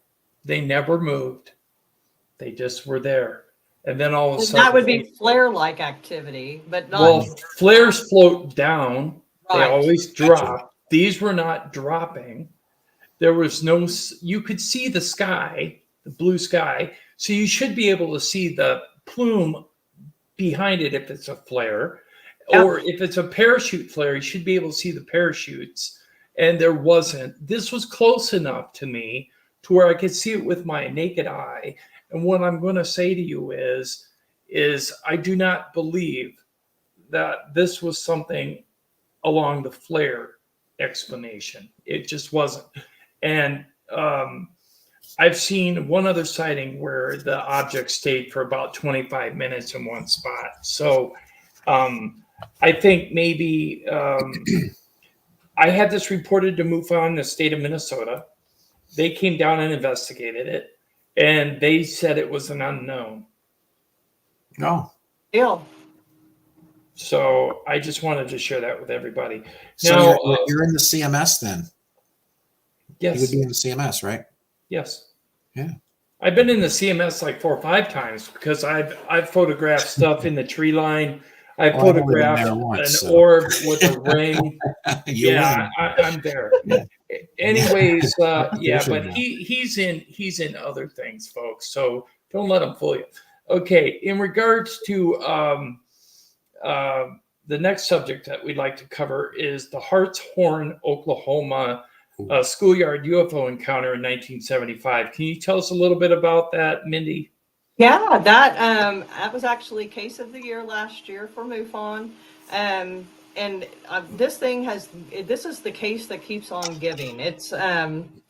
They never moved. They just were there. And then all of a sudden...
That would be flare-like activity, but not...
Well, flares float down.
Right.
They always drop. These were not dropping. There was no... You could see the sky, the blue sky, so you should be able to see the plume behind it if it's a flare. Or if it's a parachute flare, you should be able to see the parachutes. and there wasn't. This was close enough to me to where I could see it with my naked eye. And what I'm going to say to you is I do not believe that this was something along the flare explanation. It just wasn't. And I've seen one other sighting where the object stayed for about 25 minutes in one spot. So I think maybe I had this reported to MUFON in the state of Minnesota. They came down and investigated it, and they said it was an unknown.
No.
Yeah.
So I just wanted to share that with everybody.
So
now,
you're in the CMS then?
Yes.
You would be in the CMS, right?
Yes.
Yeah.
I've been in the CMS like 4 or 5 times because I've photographed stuff in the tree line. I photographed an orb with a ring. I'm there.
Yeah.
Anyways, yeah, but he's in other things, folks. So don't let him fool you. Okay, in regards to the next subject that we'd like to cover is the Hartshorne, Oklahoma Schoolyard UFO Encounter in 1975. Can you tell us a little bit about that, Mindy?
Yeah, that was actually Case of the Year last year for MUFON. This is the case that keeps on giving. It's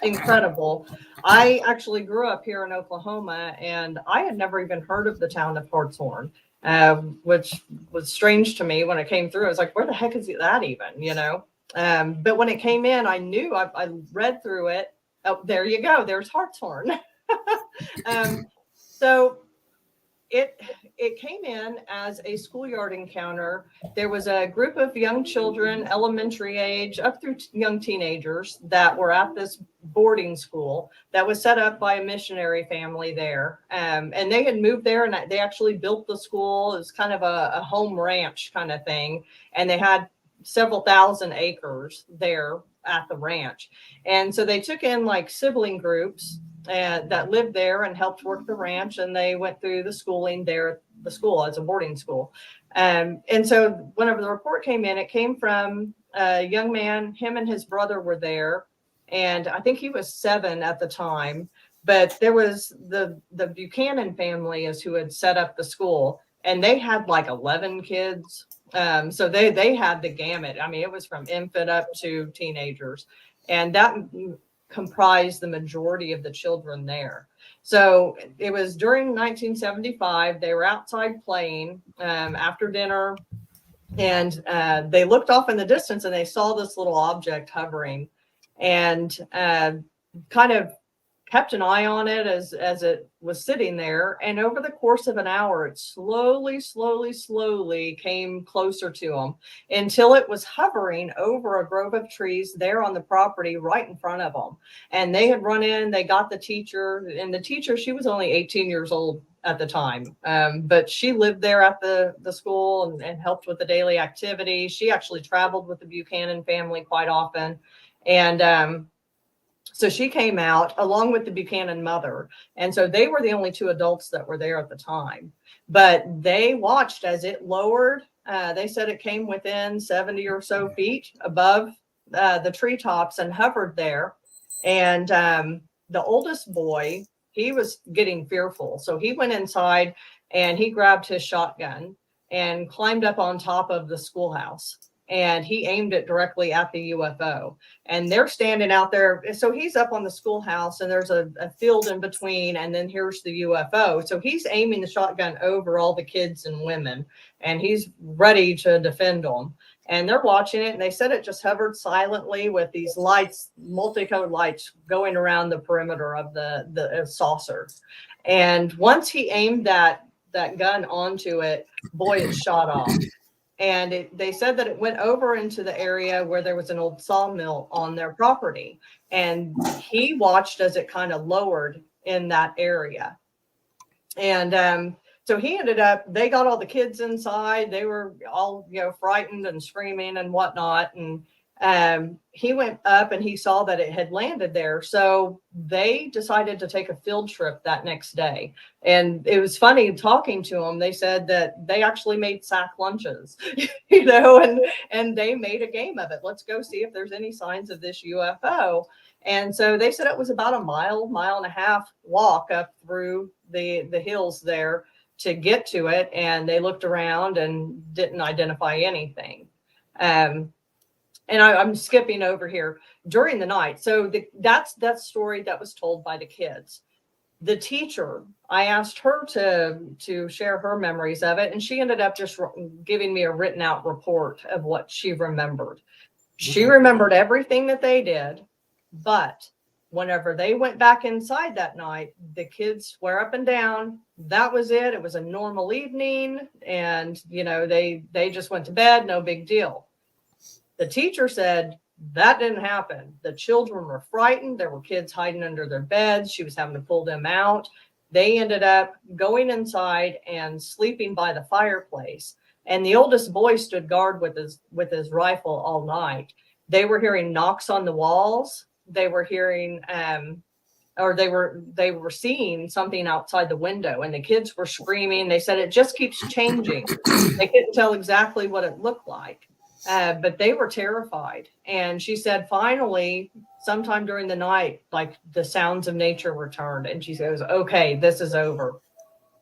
incredible. I actually grew up here in Oklahoma, and I had never even heard of the town of Hartshorne, which was strange to me when it came through. I was like, where the heck is that even, you know? But when it came in, I knew, I read through it. Oh, there you go. There's Hartshorne. So it came in as a schoolyard encounter. There was a group of young children, elementary age, up through young teenagers, that were at this boarding school that was set up by a missionary family there. And they had moved there, and they actually built the school. It was kind of a home ranch kind of thing. And they had several thousand acres there at the ranch. And so they took in like sibling groups that lived there and helped work the ranch, and they went through the schooling there at the school as a boarding school. And so whenever the report came in, it came from a young man. Him and his brother were there, and I think he was 7 at the time. But there was the Buchanan family is who had set up the school, and they had like 11 kids. So they had the gamut. I mean, it was from infant up to teenagers, and that comprised the majority of the children there. So it was during 1975. They were outside playing after dinner, and they looked off in the distance, and they saw this little object hovering, and kind of kept an eye on it as it was sitting there. And over the course of an hour, it slowly came closer to them until it was hovering over a grove of trees there on the property right in front of them. And they had run in, they got the teacher, and the teacher, she was only 18 years old at the time. But she lived there at the school and helped with the daily activities. She actually traveled with the Buchanan family quite often. And so she came out along with the Buchanan mother. And so they were the only 2 adults that were there at the time. But they watched as it lowered. They said it came within 70 or so feet above the treetops and hovered there. And the oldest boy, he was getting fearful. So he went inside and he grabbed his shotgun and climbed up on top of the schoolhouse. And he aimed it directly at the UFO. And they're standing out there. So he's up on the schoolhouse, and there's a field in between, and then here's the UFO. So he's aiming the shotgun over all the kids and women, and he's ready to defend them. And they're watching it, and they said it just hovered silently with these lights, multicolored lights, going around the perimeter of the saucer. And once he aimed that gun onto it, boy, it shot off. And they said that it went over into the area where there was an old sawmill on their property. And he watched as it kind of lowered in that area. And so he ended up, they got all the kids inside. They were all, frightened and screaming and whatnot. And He went up and he saw that it had landed there. So they decided to take a field trip that next day. And it was funny talking to them. They said that they actually made sack lunches, you know, and they made a game of it. Let's go see if there's any signs of this UFO. And so they said it was about a mile and a half walk up through the hills there to get to it. And they looked around and didn't identify anything. And I'm skipping over here during the night. So that's that story that was told by the kids. The teacher, I asked her to share her memories of it, and she ended up just giving me a written out report of what she remembered. She remembered everything that they did, but whenever they went back inside that night, the kids swear up and down that was it. It was a normal evening, and you know they just went to bed, no big deal. The teacher said that didn't happen. The children were frightened. There were kids hiding under their beds. She was having to pull them out. They ended up going inside and sleeping by the fireplace. And the oldest boy stood guard with his rifle all night. They were hearing knocks on the walls. They were hearing, or they were seeing something outside the window, and the kids were screaming. They said it just keeps changing. They couldn't tell exactly what it looked like. But they were terrified. And she said, finally, sometime during the night, like the sounds of nature returned. And she goes, okay, this is over.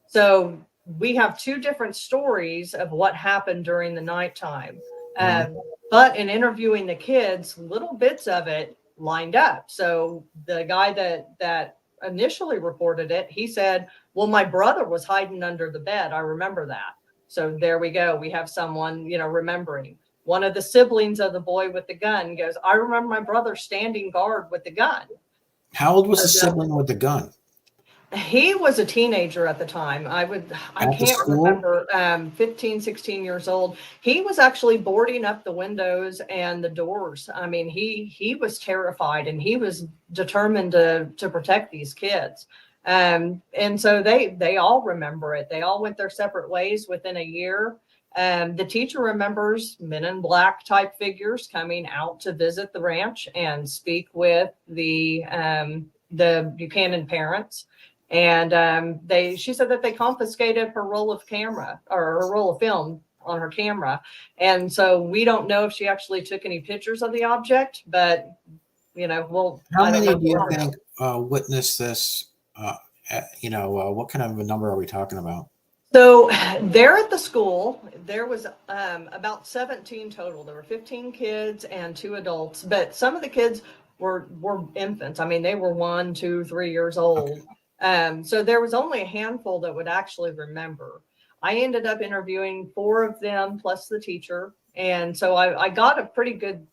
So we have two different stories of what happened during the nighttime. But in interviewing the kids, little bits of it lined up. So the guy that initially reported it, he said, well, my brother was hiding under the bed. I remember that. So there we go. We have someone, remembering. One of the siblings of the boy with the gun goes, I remember my brother standing guard with the gun.
How old was the sibling with the gun?
He was a teenager at the time. I can't remember, 15, 16 years old. He was actually boarding up the windows and the doors. I mean, he was terrified, and he was determined to protect these kids. And so they all remember it. They all went their separate ways within a year. The teacher remembers Men in Black type figures coming out to visit the ranch and speak with the Buchanan parents. And she said that they confiscated her roll of film on her camera. And so we don't know if she actually took any pictures of the object, but how
many do you think witnessed this? What kind of a number are we talking about?
So there at the school, there was about 17 total. There were 15 kids and 2 adults, but some of the kids were infants. I mean, they were 1, 2, 3 years old. Okay. So there was only a handful that would actually remember. I ended up interviewing 4 of them plus the teacher. And so I got a pretty good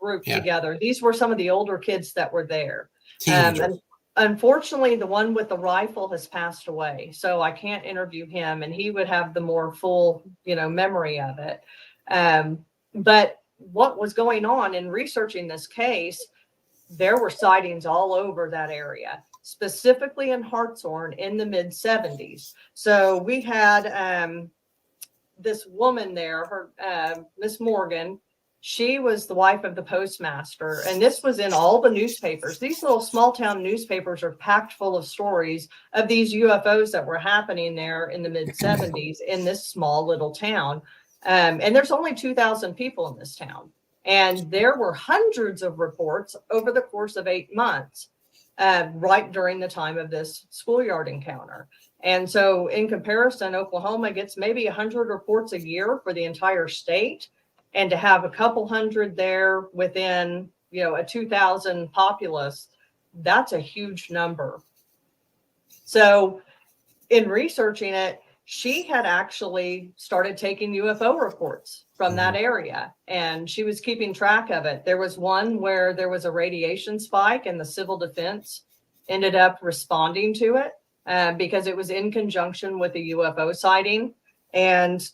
group together. These were some of the older kids that were there. And unfortunately, the one with the rifle has passed away, so I can't interview him, and he would have the more full, memory of it. But what was going on in researching this case, there were sightings all over that area, specifically in Hartshorne in the mid-70s. So we had this woman there, her Miss Morgan. She was the wife of the postmaster, and this was in all the newspapers. These little small town newspapers are packed full of stories of these UFOs that were happening there in the mid-70s in this small little town. And there's only 2,000 people in this town. And there were hundreds of reports over the course of 8 months, right during the time of this schoolyard encounter. And so in comparison, Oklahoma gets maybe 100 reports a year for the entire state. And to have a couple hundred there within, a 2,000 populace, that's a huge number. So in researching it, she had actually started taking UFO reports from that area, and she was keeping track of it. There was one where there was a radiation spike, and the civil defense ended up responding to it because it was in conjunction with a UFO sighting. And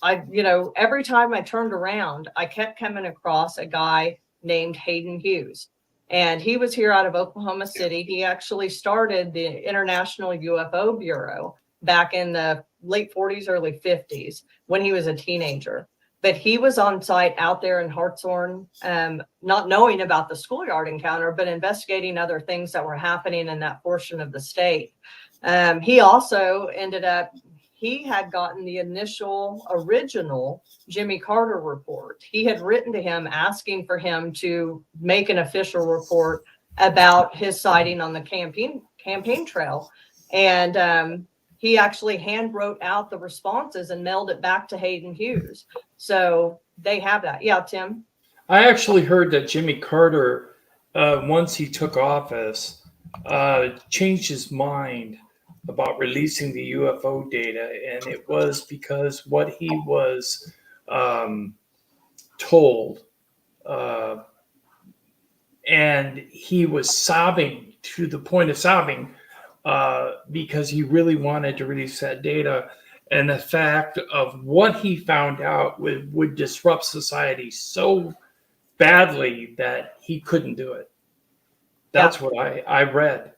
every time I turned around, I kept coming across a guy named Hayden Hughes. And he was here out of Oklahoma City. He actually started the International UFO Bureau back in the late 40s, early 50s when he was a teenager. but he was on site out there in Hartshorne, not knowing about the Schoolyard encounter, but investigating other things that were happening in that portion of the state. He also ended up, he had gotten the original Jimmy Carter report. He had written to him asking for him to make an official report about his sighting on the campaign trail. And he actually hand wrote out the responses and mailed it back to Hayden Hughes. So they have that. Yeah, Tim?
I actually heard that Jimmy Carter, once he took office, changed his mind about releasing the UFO data. And it was because what he was told, and he was sobbing to the point of sobbing because he really wanted to release that data. And the fact of what he found out would disrupt society so badly that he couldn't do it. That's what I read.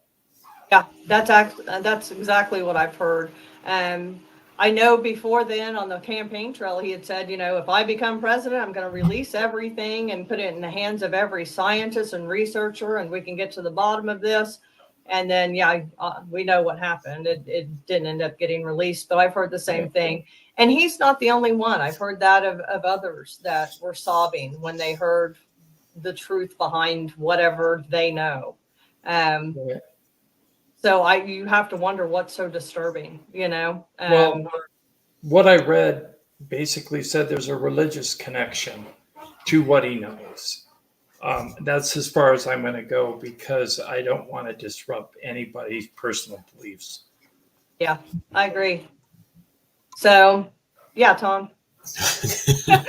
Yeah, that's exactly what I've heard. I know before then on the campaign trail, he had said, if I become president, I'm going to release everything and put it in the hands of every scientist and researcher, and we can get to the bottom of this. And then, we know what happened. It didn't end up getting released, but I've heard the same thing. And he's not the only one. I've heard that of others that were sobbing when they heard the truth behind whatever they know. So you have to wonder what's so disturbing,
Well, what I read basically said there's a religious connection to what he knows. That's as far as I'm going to go because I don't want to disrupt anybody's personal beliefs.
Yeah, I agree. So, yeah, Tom.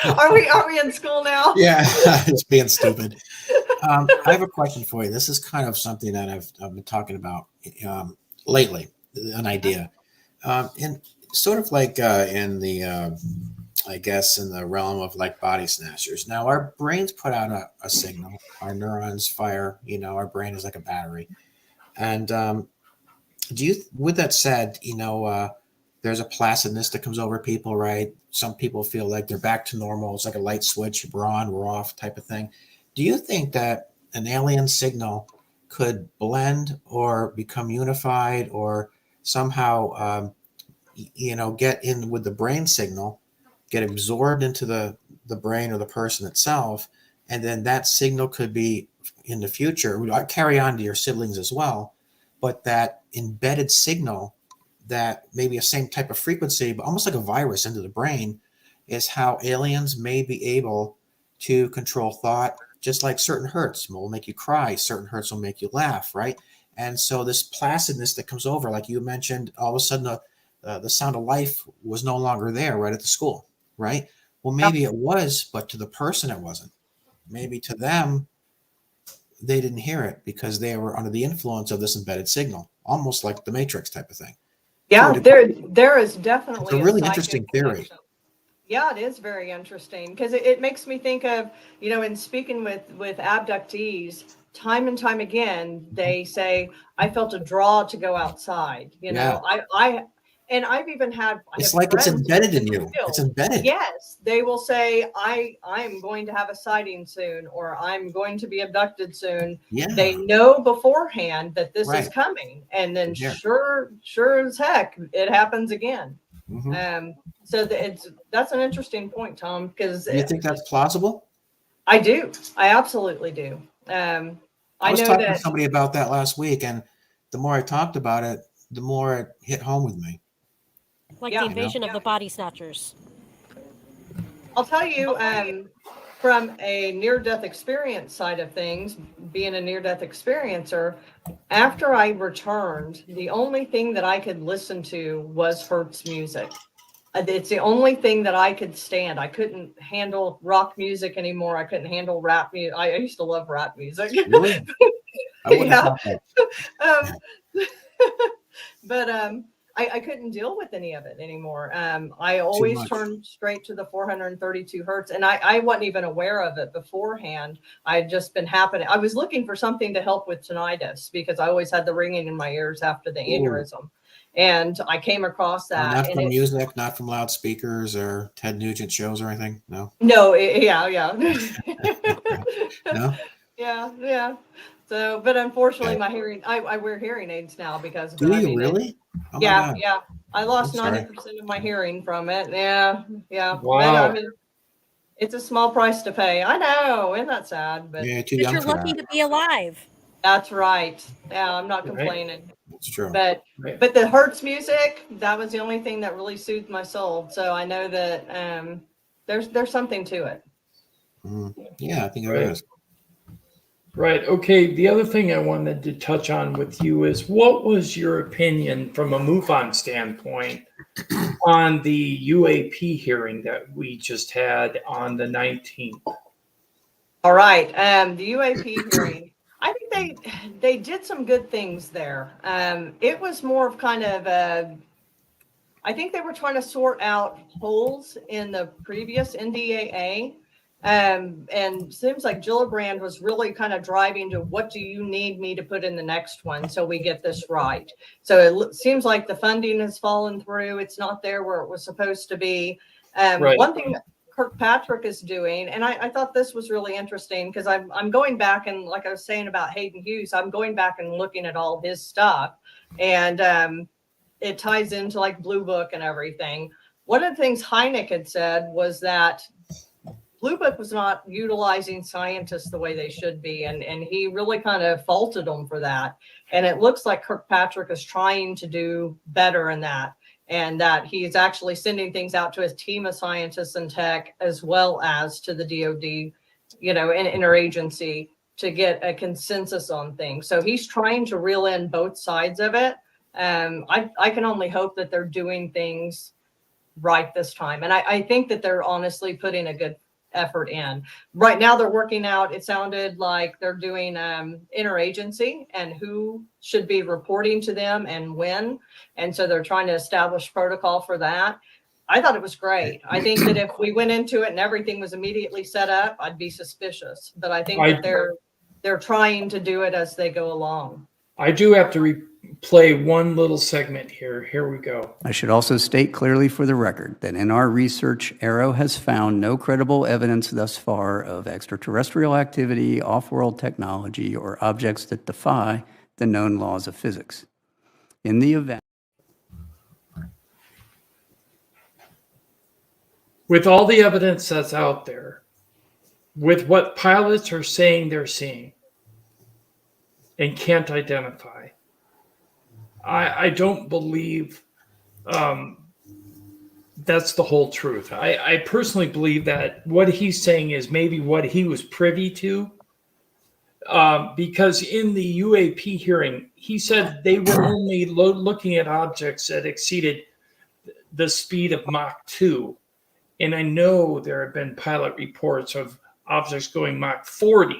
Are we in school now?
Yeah, just being stupid. I have a question for you. This is kind of something that I've been talking about lately, an idea. And sort of like in the, I guess, in the realm of like body snatchers. Now, our brains put out a signal. Our neurons fire, our brain is like a battery. And with that said, there's a placidness that comes over people, right? Some people feel like they're back to normal. It's like a light switch. We're on, we're off type of thing. Do you think that an alien signal could blend or become unified or somehow, get in with the brain signal, get absorbed into the brain or the person itself, and then that signal could be in the future, carry on to your siblings as well, but that embedded signal that maybe a same type of frequency, but almost like a virus into the brain, is how aliens may be able to control thought, just like certain hurts will make you cry, certain hurts will make you laugh, right? And so this placidness that comes over, like you mentioned, all of a sudden the sound of life was no longer there right at the school, right? Well, maybe it was, but to the person it wasn't. Maybe to them, they didn't hear it because they were under the influence of this embedded signal, almost like the Matrix type of thing.
Yeah, there is definitely
it's a really interesting theory.
Yeah, it is very interesting because it makes me think of, in speaking with abductees, time and time again, they say, I felt a draw to go outside. I've even had.
It's like it's embedded in you. It's embedded.
Yes, they will say, I'm going to have a sighting soon, or I'm going to be abducted soon. Yeah. They know beforehand that this is coming, and then sure as heck, it happens again. Mm-hmm. So that's an interesting point, Tom. Because
you think that's plausible?
I do. I absolutely do.
I was talking to somebody about that last week, and the more I talked about it, the more it hit home with me.
Like the invasion of the body snatchers.
I'll tell you, from a near-death experience side of things, being a near-death experiencer, after I returned, the only thing that I could listen to was Hertz music. It's the only thing that I could stand. I couldn't handle rock music anymore. I couldn't handle rap music. I used to love rap music. Really? I wouldn't have thought that. But I couldn't deal with any of it anymore. I always
much.
turned straight to the 432 hertz, and I wasn't even aware of it beforehand. I had just been happening. I was looking for something to help with tinnitus because I always had the ringing in my ears after the aneurysm. And I came across that.
Not from music, not from loudspeakers or Ted Nugent shows or anything. No.
No, yeah.
No.
Yeah. So, but unfortunately, my hearing, I wear hearing aids now because of
Do
it.
you really? Oh my
Yeah.
God.
I lost
I'm sorry.
90% of my hearing from it. Yeah.
Wow.
But, I mean, it's a small price to pay. I know, isn't that sad? But
Yeah, too
But
young
you're
for
lucky
that.
to be alive.
that's right. Yeah, I'm not
Right.
complaining.
That's true.
But
Right.
but the Hertz music, that was the only thing that really soothed my soul. So I know that there's something to it.
Yeah, I think it
Right.
is.
Right. Okay. The other thing I wanted to touch on with you is what was your opinion from a MUFON standpoint on the UAP hearing that we just had on the 19th?
All right. The UAP hearing, I think they did some good things there. It was more of kind of I think they were trying to sort out holes in the previous NDAA. And seems like Gillibrand was really kind of driving to what do you need me to put in the next one so we get this right. So it seems like the funding has fallen through. It's not there where it was supposed to be.
Right.
One thing Kirkpatrick is doing, and I thought this was really interesting because I'm going back and like I was saying about Hayden Hughes, I'm going back and looking at all his stuff, and it ties into like Blue Book and everything. One of the things Hynek had said was that Blue Book was not utilizing scientists the way they should be, and he really kind of faulted them for that. And it looks like Kirkpatrick is trying to do better in that, and that he's actually sending things out to his team of scientists and tech as well as to the DoD, and interagency to get a consensus on things. So he's trying to reel in both sides of it. I can only hope that they're doing things right this time, and I think that they're honestly putting a good effort in. Right now they're working out, it sounded like they're doing interagency and who should be reporting to them and when. And so they're trying to establish protocol for that. I thought it was great. I think that if we went into it and everything was immediately set up, I'd be suspicious. But I think that they're trying to do it as they go along.
I do have to play one little segment here. Here we go.
I should also state clearly for the record that in our research, AARO has found no credible evidence thus far of extraterrestrial activity, off-world technology, or objects that defy the known laws of physics. In the event...
With all the evidence that's out there, with what pilots are saying they're seeing and can't identify, I don't believe that's the whole truth. I personally believe that what he's saying is maybe what he was privy to, because in the UAP hearing, he said they were only looking at objects that exceeded the speed of Mach 2. And I know there have been pilot reports of objects going Mach 40.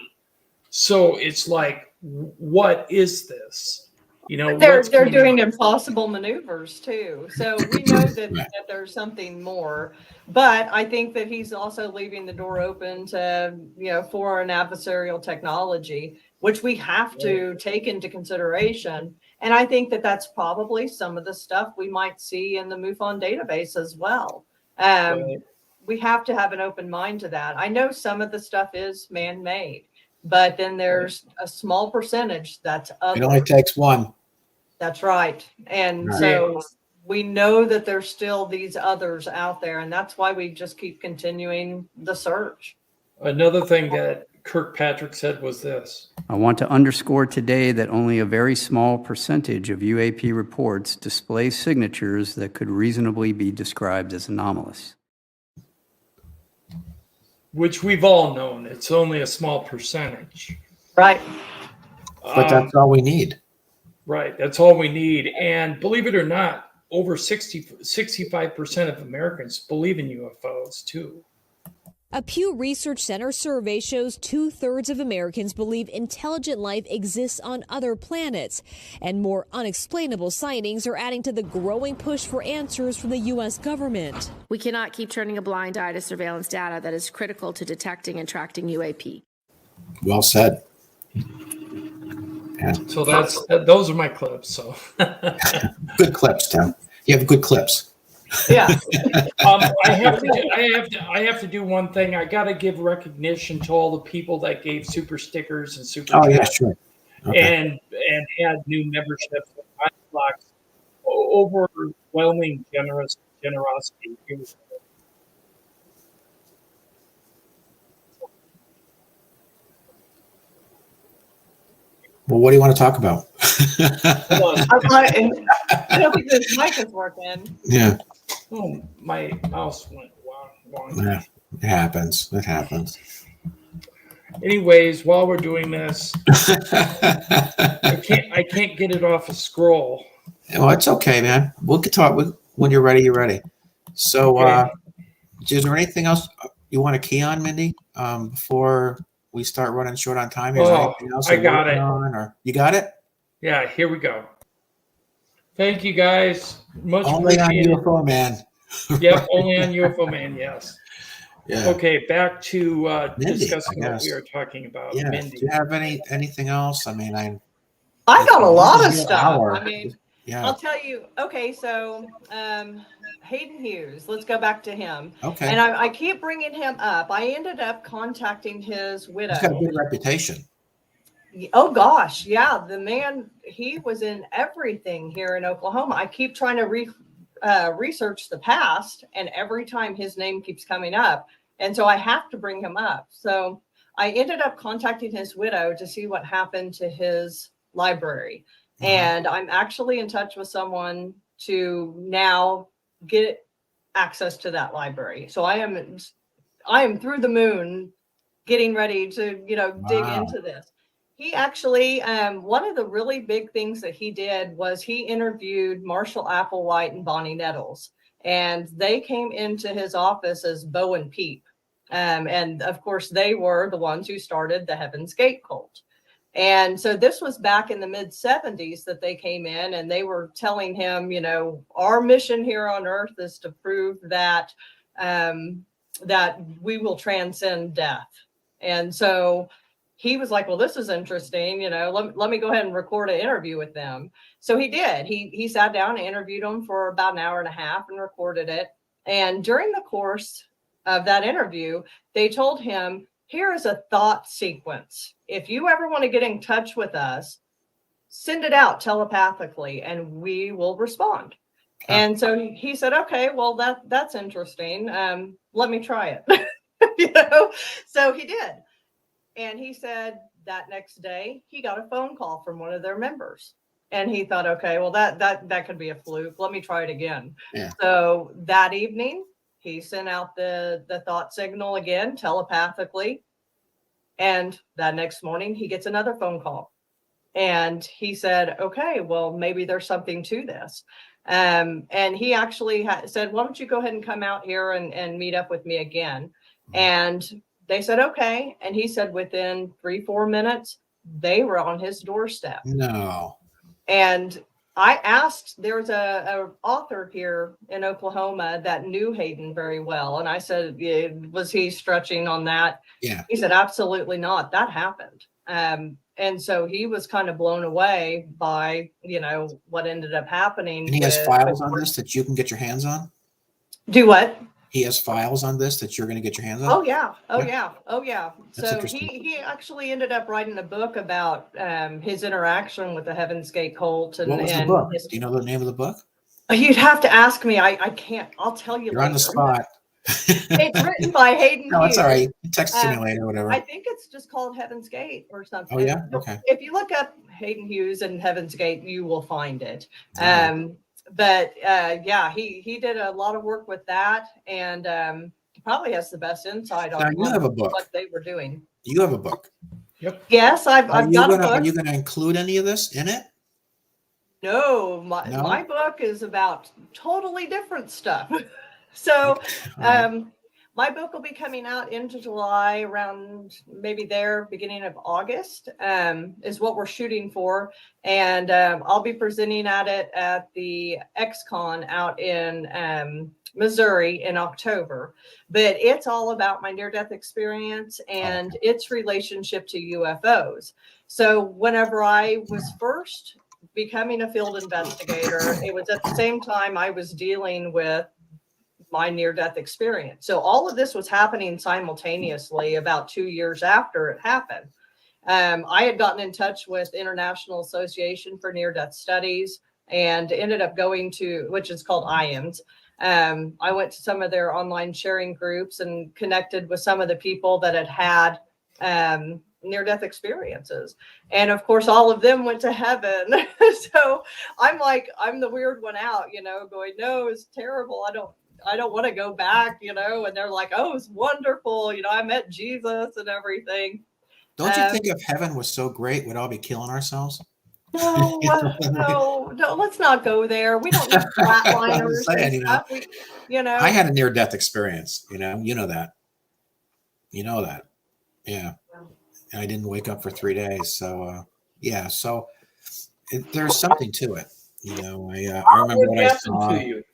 So it's like, what is this?
They're doing impossible maneuvers too. So we know that there's something more. But I think that he's also leaving the door open to, foreign adversarial technology, which we have to take into consideration. And I think that that's probably some of the stuff we might see in the MUFON database as well. We have to have an open mind to that. I know some of the stuff is man-made, but then there's a small percentage that's other.
It only takes one.
That's right. And so we know that there's still these others out there, and that's why we just keep continuing the search.
Another thing that Kirkpatrick said was this.
I want to underscore today that only a very small percentage of UAP reports display signatures that could reasonably be described as anomalous.
Which we've all known. It's only a small percentage.
Right.
But that's all we need.
Right. That's all we need. And believe it or not, over 65% of Americans believe in UFOs too.
A Pew Research Center survey shows 2/3 of Americans believe intelligent life exists on other planets, and more unexplainable sightings are adding to the growing push for answers from the U.S. government.
We cannot keep turning a blind eye to surveillance data that is critical to detecting and tracking UAP.
Well said. Yeah.
So those are my clips. So
good clips, Tim. You have good clips.
Yeah.
I have to do one thing. I got to give recognition to all the people that gave super stickers and super
Oh, yeah,
chats
sure. Okay.
and had new memberships. Overwhelming generosity.
Well, what do you want to talk about?
I don't think this mic is working.
Yeah.
Oh, my mouse went wrong.
Yeah, it happens. It happens.
Anyways, while we're doing this, I can't get it off a scroll.
Well, it's okay, man. We'll get talk when you're ready. You're ready. So,
Okay.
is there anything else you want to key on, Mindy, before we start running short on time? Is there
Oh,
anything else
I
you're
got
working
it.
on, or you got it?
Yeah, here we go. Thank you, guys. Much
Only on
appreciated.
UFO Man.
Yep, only on UFO Man. Yes.
Yeah.
Okay, back to
Mindy,
discussing
I
what
guess.
we were talking about.
Yeah.
Mindy.
Do you have anything else? I mean,
I got a lot of
This is an
stuff.
hour.
I mean,
Yeah.
I'll tell you. Okay, so Hayden Hughes. Let's go back to him.
Okay.
And I keep bringing him up. I ended up contacting his widow.
He's got a good reputation.
Oh gosh, yeah, the man, he was in everything here in Oklahoma. I keep trying to research the past, and every time his name keeps coming up, and so I have to bring him up. So I ended up contacting his widow to see what happened to his library, and I'm actually in touch with someone to now get access to that library. So I am through the moon, getting ready to dig into this. He actually, one of the really big things that he did was he interviewed Marshall Applewhite and Bonnie Nettles, and they came into his office as Bo and Peep. And of course, they were the ones who started the Heaven's Gate cult. And so this was back in the mid 70s that they came in, and they were telling him, our mission here on Earth is to prove that that we will transcend death. And so he was like, well, this is interesting. Let me go ahead and record an interview with them. So he did. He sat down and interviewed them for about an hour and a half and recorded it. And during the course of that interview, they told him, here is a thought sequence. If you ever want to get in touch with us, send it out telepathically and we will respond. And so he said, okay, well, that's interesting. Let me try it. So he did. And he said that next day he got a phone call from one of their members. And he thought, okay, well, that could be a fluke. Let me try it again. Yeah. So that evening, he sent out the thought signal again, telepathically. And that next morning, he gets another phone call. And he said, okay, well, maybe there's something to this. And he actually said, why don't you go ahead and come out here and meet up with me again? And they said, okay. And he said within 3-4 minutes, they were on his doorstep.
No.
And I asked, there was a author here in Oklahoma that knew Hayden very well. And I said, was he stretching on that?
Yeah.
He said, absolutely not. That happened. And so he was kind of blown away by, what ended up happening.
And he has files on this that you can get your hands on?
Do what?
He has files on this that you're going to get your hands on?
Oh, yeah. Oh, yeah.
That's
So he actually ended up writing a book about his interaction with the Heaven's Gate cult. And,
what was the book? Do you know the name of the book?
You'd have to ask me. I can't. I'll tell you
You're
later.
on the spot.
It's written by Hayden
No, it's
Hughes.
all right. Text it to me later or whatever.
I think it's just called Heaven's Gate or something.
Oh, yeah? Okay.
If you look up Hayden Hughes and Heaven's Gate, you will find it. But he did a lot of work with that, and probably has the best insight
Now,
on
you have a book.
what they were doing.
You have a book.
Yep.
Yes, I've got a book.
Are you going to include any of this in it?
No, my book is about totally different stuff. So, My book will be coming out into July, around maybe there, beginning of August, is what we're shooting for. And I'll be presenting at it at the XCon out in Missouri in October. But it's all about my near-death experience and its relationship to UFOs. So whenever I was first becoming a field investigator, it was at the same time I was dealing with my near-death experience. So all of this was happening simultaneously about 2 years after it happened. I had gotten in touch with International Association for Near-Death Studies and ended up going to, which is called IAMS. I went to some of their online sharing groups and connected with some of the people that had near-death experiences. And of course, all of them went to heaven. So I'm like, I'm the weird one out, going, no, it's terrible. I don't want to go back, and they're like, oh, it's wonderful. I met Jesus and everything.
Don't you think if heaven was so great, we'd all be killing ourselves?
No, no, let's not go there. We don't need flatliners.
Saying,
stuff.
I had a near-death experience, you know that. Yeah. And I didn't wake up for 3 days. So, yeah. So there's something to it. I remember what I saw.
To you?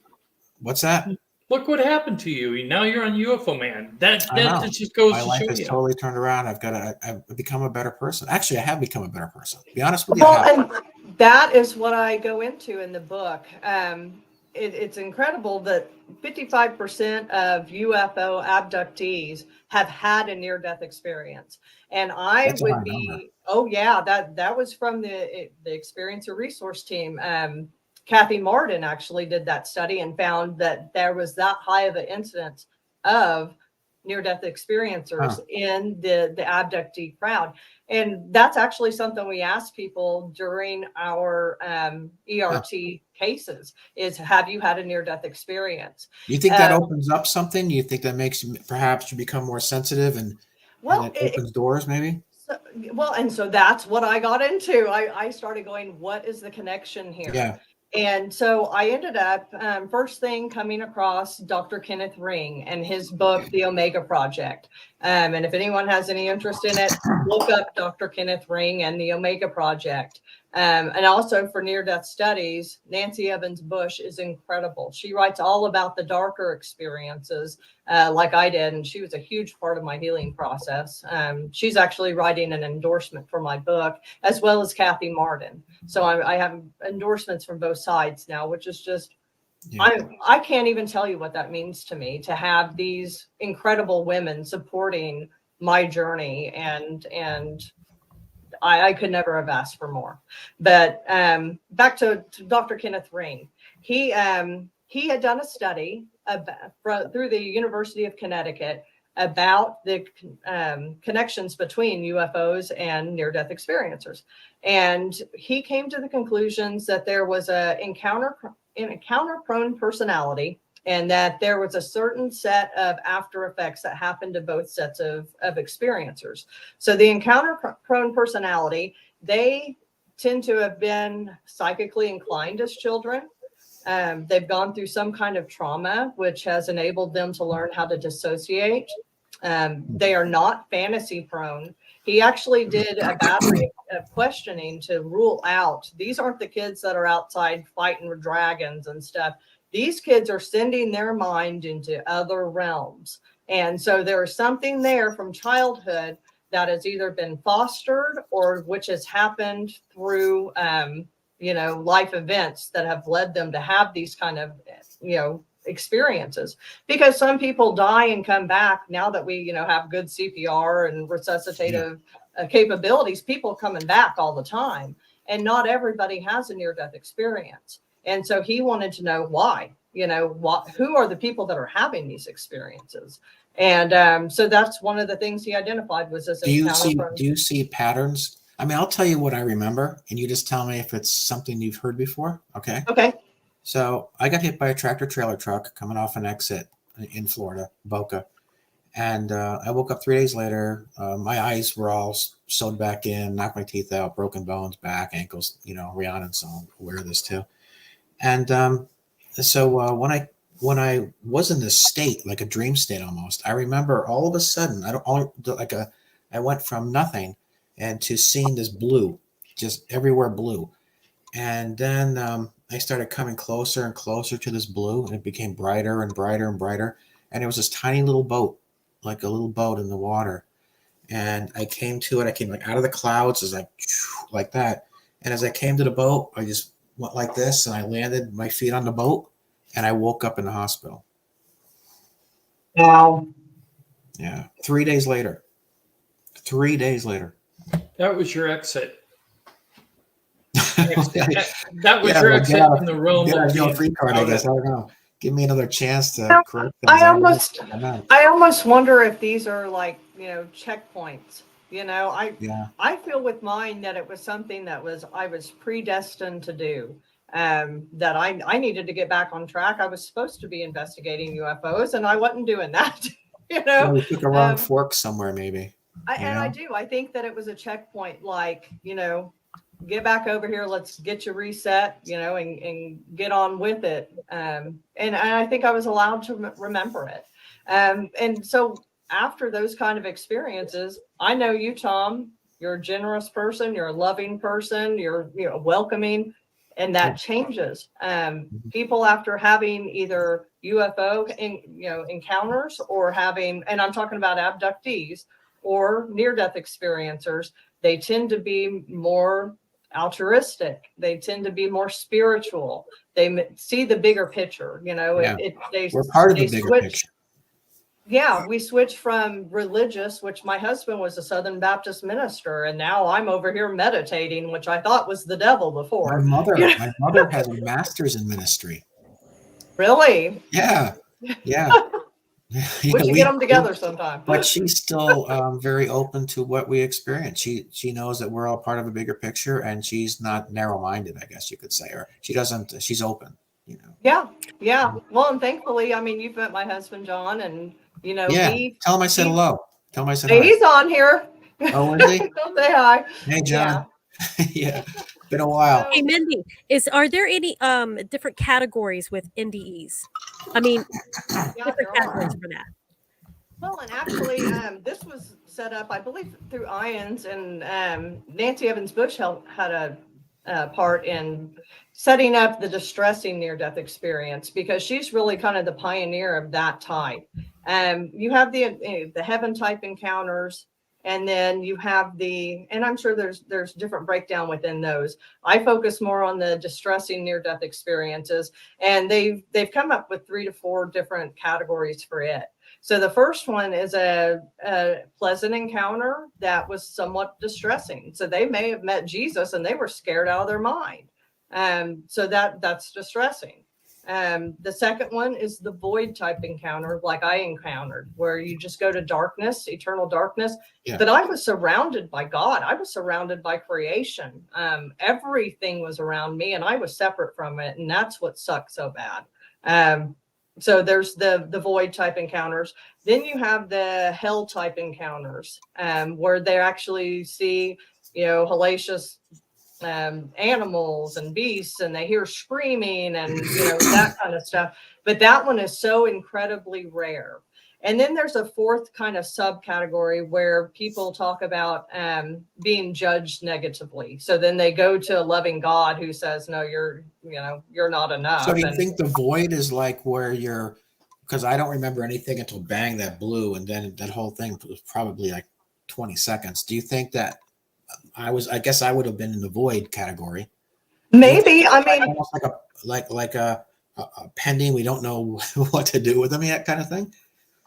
What's that?
Look what happened to you. Now you're on UFO Man. That just
My
goes to show
life has
you.
totally turned around. I've become a better person. Actually, I have become a better person. To be honest with you.
Well, and that is what I go into in the book. It's incredible that 55% of UFO abductees have had a near-death experience. And
That's a high number.
oh yeah, that was from the Experiencer Resource Team. Kathy Martin actually did that study and found that there was that high of an incidence of near-death experiencers in the abductee crowd. And that's actually something we ask people during our ERT cases is, have you had a near-death experience?
You think that opens up something? You think that makes perhaps you become more sensitive and it opens doors maybe?
So that's what I got into. I started going, what is the connection here?
Yeah.
And so I ended up first thing coming across Dr. Kenneth Ring and his book, The Omega Project. And if anyone has any interest in it, look up Dr. Kenneth Ring and The Omega Project. And also for near-death studies, Nancy Evans Bush is incredible. She writes all about the darker experiences like I did, and she was a huge part of my healing process. She's actually writing an endorsement for my book, as well as Kathy Martin. So I have endorsements from both sides now, which is just, I can't even tell you what that means to me, to have these incredible women supporting my journey, and I could never have asked for more. But back to Dr. Kenneth Ring. He had done a study through the University of Connecticut about the connections between UFOs and near-death experiencers. And he came to the conclusions that there was an encounter-prone personality, and that there was a certain set of after effects that happened to both sets of experiencers. So the encounter-prone personality, they tend to have been psychically inclined as children. They've gone through some kind of trauma, which has enabled them to learn how to dissociate. They are not fantasy prone. He actually did a battery of questioning to rule out, these aren't the kids that are outside fighting with dragons and stuff. These kids are sending their mind into other realms. And so there is something there from childhood that has either been fostered or which has happened through, life events that have led them to have these kind of, experiences. Because some people die and come back now that we, have good CPR and resuscitative capabilities, people coming back all the time. And not everybody has a near-death experience. And so he wanted to know why, who are the people that are having these experiences? And so that's one of the things he identified was this. Do
you see patterns? I mean, I'll tell you what I remember, and you just tell me if it's something you've heard before. Okay.
Okay.
So I got hit by a tractor trailer truck coming off an exit in Florida, Boca. And I woke up 3 days later. My eyes were all sewed back in, knocked my teeth out, broken bones, back, ankles, Rihanna, so I'm aware of this too. And so when I when I was in this state, like a dream state almost, I remember all of a sudden, I went from nothing and to seeing this blue, just everywhere blue. And then I started coming closer and closer to this blue, and it became brighter and brighter and brighter. And it was this tiny little boat, like a little boat in the water. And I came to it. I came like out of the clouds, it was like that. And as I came to the boat, I just went like this, and I landed my feet on the boat, and I woke up in the hospital.
Wow.
Yeah. 3 days later. 3 days later.
That was your exit. That was your exit from the realm of
the free card, I guess. I don't know. Give me another chance to correct things.
I almost wonder if these are like, checkpoints. I feel with mine that it was something that I was predestined to do. That I needed to get back on track. I was supposed to be investigating UFOs, and I wasn't doing that.
We took a wrong fork somewhere, maybe.
I do. I think that it was a checkpoint, like, get back over here. Let's get you reset, and get on with it. And I think I was allowed to remember it. And so after those kind of experiences, I know you, Tom, you're a generous person. You're a loving person. You're welcoming. And that changes. People after having either UFO encounters or having, and I'm talking about abductees or near-death experiencers, they tend to be more altruistic. They tend to be more spiritual. They see the bigger picture.
We're part of the bigger picture.
Yeah, we switched from religious, which my husband was a Southern Baptist minister, and now I'm over here meditating, which I thought was the devil before.
My mother has a master's in ministry.
Really?
Yeah.
We should get them together sometime.
But she's still very open to what we experience. She knows that we're all part of a bigger picture, and she's not narrow-minded, I guess you could say, or she's open.
Yeah. Well, and thankfully, you've met my husband, John, and
tell him I said hello. Tell him I said
hi.
hi.
He's on here.
Oh, is he?
Don't say hi.
Hey, John. Yeah. Been a while.
Hey, Mindy, are there any different categories with NDEs? Different categories for that.
Well, and actually, this was set up, I believe, through IONS, and Nancy Evans Bush had a part in setting up the distressing near-death experience, because she's really kind of the pioneer of that type. You have the heaven type encounters, and then you have and I'm sure there's different breakdown within those. I focus more on the distressing near-death experiences, and they've come up with 3 to 4 different categories for it. So the first one is a pleasant encounter that was somewhat distressing. So they may have met Jesus and they were scared out of their mind. So that's distressing. The second one is the void type encounter, like I encountered, where you just go to darkness, eternal darkness. Yeah. But I was surrounded by God. I was surrounded by creation. Everything was around me, and I was separate from it. And that's what sucked so bad. So there's the void type encounters. Then you have the hell type encounters, where they actually see, hellacious animals and beasts, and they hear screaming and that kind of stuff. But that one is so incredibly rare. And then there's a fourth kind of subcategory where people talk about being judged negatively. So then they go to a loving God who says, no, you're not enough.
So do you think the void is like where because I don't remember anything until bang, that blue, and then that whole thing was probably like 20 seconds. Do you think that I guess I would have been in the void category?
Maybe.
Almost like a pending, we don't know what to do with them yet kind of thing?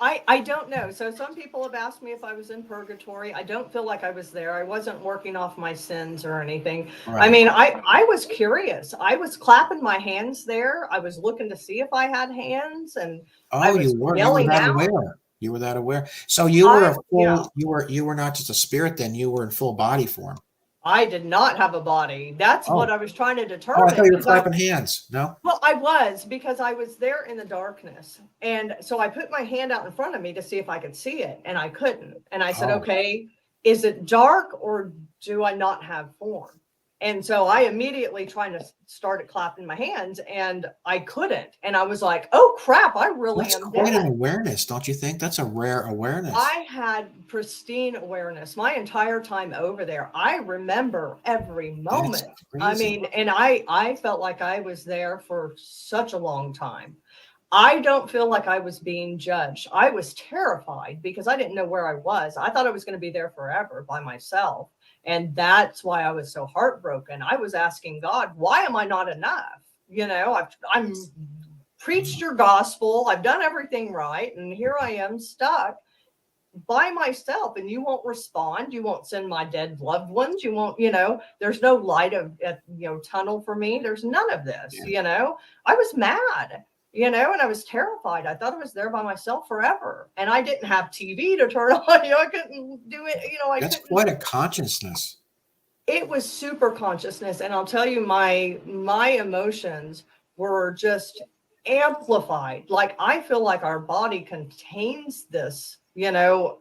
I don't know. So some people have asked me if I was in purgatory. I don't feel like I was there. I wasn't working off my sins or anything. Right. I was curious. I was clapping my hands there. I was looking to see if I had hands, and I was yelling out.
You were that aware. So you were you were not just a spirit then, you were in full body form.
I did not have a body. That's what I was trying to determine.
Oh, I thought you were clapping hands. No?
Well, I was, because I was there in the darkness. And so I put my hand out in front of me to see if I could see it, and I couldn't. And I said, okay, is it dark or do I not have form? And so I immediately started clapping my hands, and I couldn't. And I was like, oh crap, I really
That's
am
quite
dead.
an awareness, don't you think? That's a rare awareness.
I had pristine awareness my entire time over there. I remember every moment. I mean, and I felt like I was there for such a long time. I don't feel like I was being judged. I was terrified because I didn't know where I was. I thought I was going to be there forever by myself. And that's why I was so heartbroken. I was asking God, why am I not enough? You know, I'm preached your gospel. I've done everything right. And here I am stuck by myself, and you won't respond. You won't send my dead loved ones. You won't, you know, there's no light of, tunnel for me. There's none of this, you know. I was mad, you know, and I was terrified. I thought I was there by myself forever. And I didn't have TV to turn on. You know, I couldn't do it. You know,
That's quite a consciousness.
It was super consciousness. And I'll tell you, my emotions were just amplified. Like, I feel like our body contains this, you know,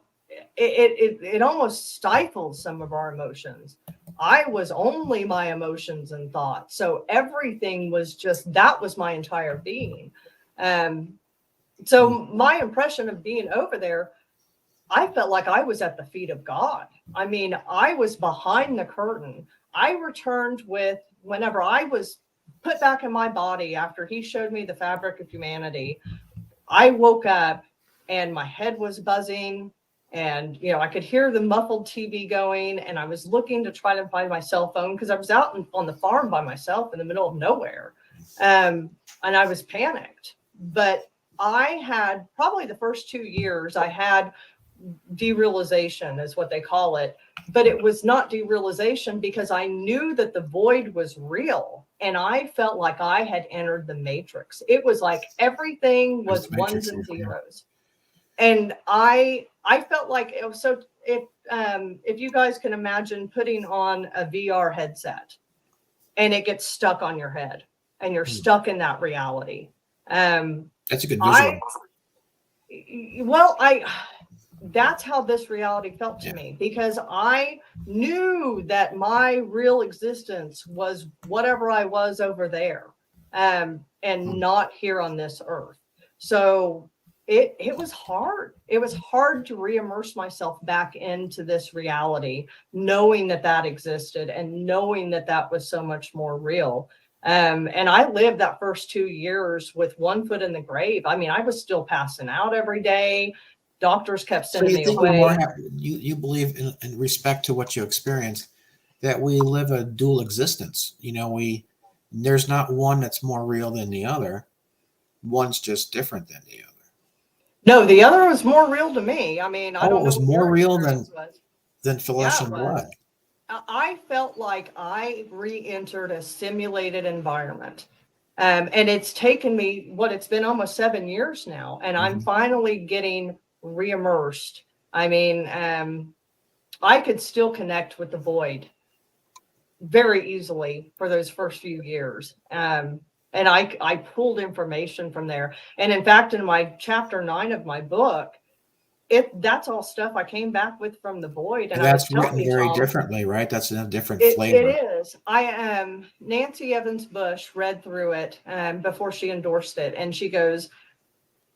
it almost stifles some of our emotions. I was only my emotions and thoughts. So everything was just, that was my entire being. So my impression of being over there, I felt like I was at the feet of God. I mean, I was behind the curtain. I returned with, whenever I was put back in my body after he showed me the fabric of humanity, I woke up and my head was buzzing, and, you know, I could hear the muffled TV going, and I was looking to try to find my cell phone because I was out on the farm by myself in the middle of nowhere. And I was panicked. But I had probably the first 2 years, I had derealization is what they call it. But it was not derealization because I knew that the void was real. And I felt like I had entered the matrix. It was like everything was ones and zeros. And I felt like it was so, if you guys can imagine putting on a VR headset and it gets stuck on your head and you're stuck in that reality.
That's a good visual.
That's how this reality felt to me, because I knew that my real existence was whatever I was over there, and not here on this earth. So it was hard. It was hard to re-immerse myself back into this reality, knowing that that existed and knowing that that was so much more real. And I lived that first 2 years with one foot in the grave. I mean, I was still passing out every day. Doctors kept sending me away.
You believe in respect to what you experienced, that we live a dual existence. You know, there's not one that's more real than the other. One's just different than the other.
No, the other was more real to me. I mean, I don't know.
It was more real than flesh and blood.
I felt like I re-entered a simulated environment. And it's taken me, it's been almost 7 years now. And I'm finally getting re-immersed. I mean, I could still connect with the void very easily for those first few years. And I pulled information from there. And in fact, in my chapter 9 of my book, that's all stuff I came back with from the void. And
that's written very differently, right? That's a different flavor.
It is. Nancy Evans Bush read through it before she endorsed it. And she goes,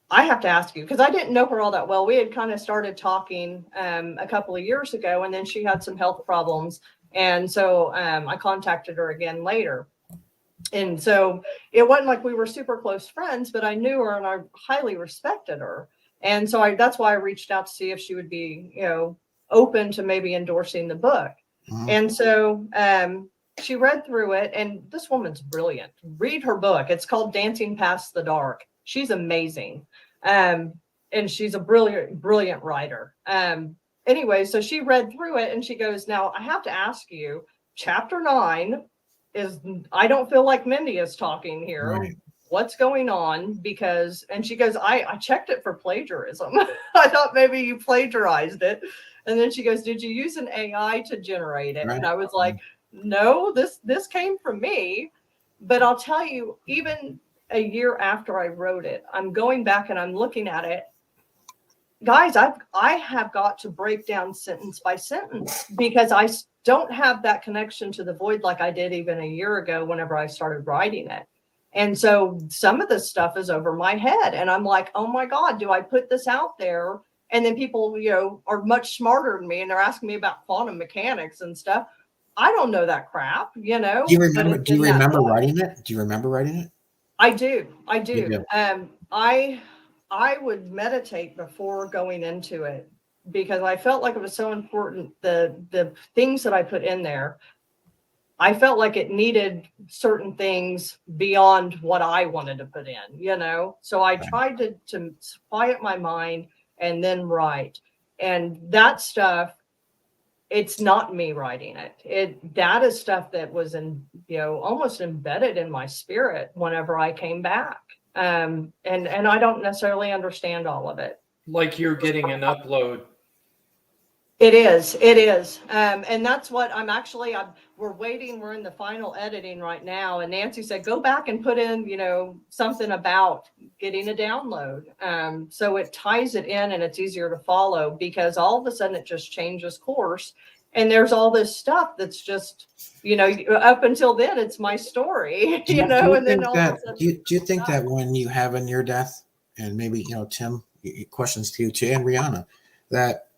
I have to ask you, because I didn't know her all that well. We had kind of started talking a couple of years ago, and then she had some health problems. And so I contacted her again later. And so it wasn't like we were super close friends, but I knew her and I highly respected her. And so that's why I reached out to see if she would be, open to maybe endorsing the book. And so she read through it, and this woman's brilliant. Read her book. It's called Dancing Past the Dark. She's amazing. And she's a brilliant writer. Anyway, so she read through it and she goes, now I have to ask you, chapter 9 is, I don't feel like Mindy is talking here. Right. What's going on? And she goes, I checked it for plagiarism. I thought maybe you plagiarized it. And then she goes, did you use an AI to generate it? Right. And I was like, no, this came from me. But I'll tell you, even a year after I wrote it, I'm going back and I'm looking at it. guys, I have got to break down sentence by sentence because I don't have that connection to the void like I did even a year ago whenever I started writing it. And so some of this stuff is over my head, and I'm like, oh my God, do I put this out there? And then people, are much smarter than me, and they're asking me about quantum mechanics and stuff. I don't know that crap,
Do you remember? Do you remember writing it? Do you remember writing it?
I do. I do.
You do.
I would meditate before going into it because I felt like it was so important. The things that I put in there, I felt like it needed certain things beyond what I wanted to put in, So I tried to quiet my mind and then write. And that stuff, it's not me writing it. That is stuff that was almost embedded in my spirit whenever I came back. And I don't necessarily understand all of it.
Like you're getting an upload.
It is. And that's what we're waiting. We're in the final editing right now. And Nancy said, go back and put in, something about getting a download. So it ties it in and it's easier to follow because all of a sudden it just changes course. And there's all this stuff that's just, up until then, it's my story,
Do you think
stop.
that when you have a near death, and maybe, Tim, questions to you too, and Rihanna, that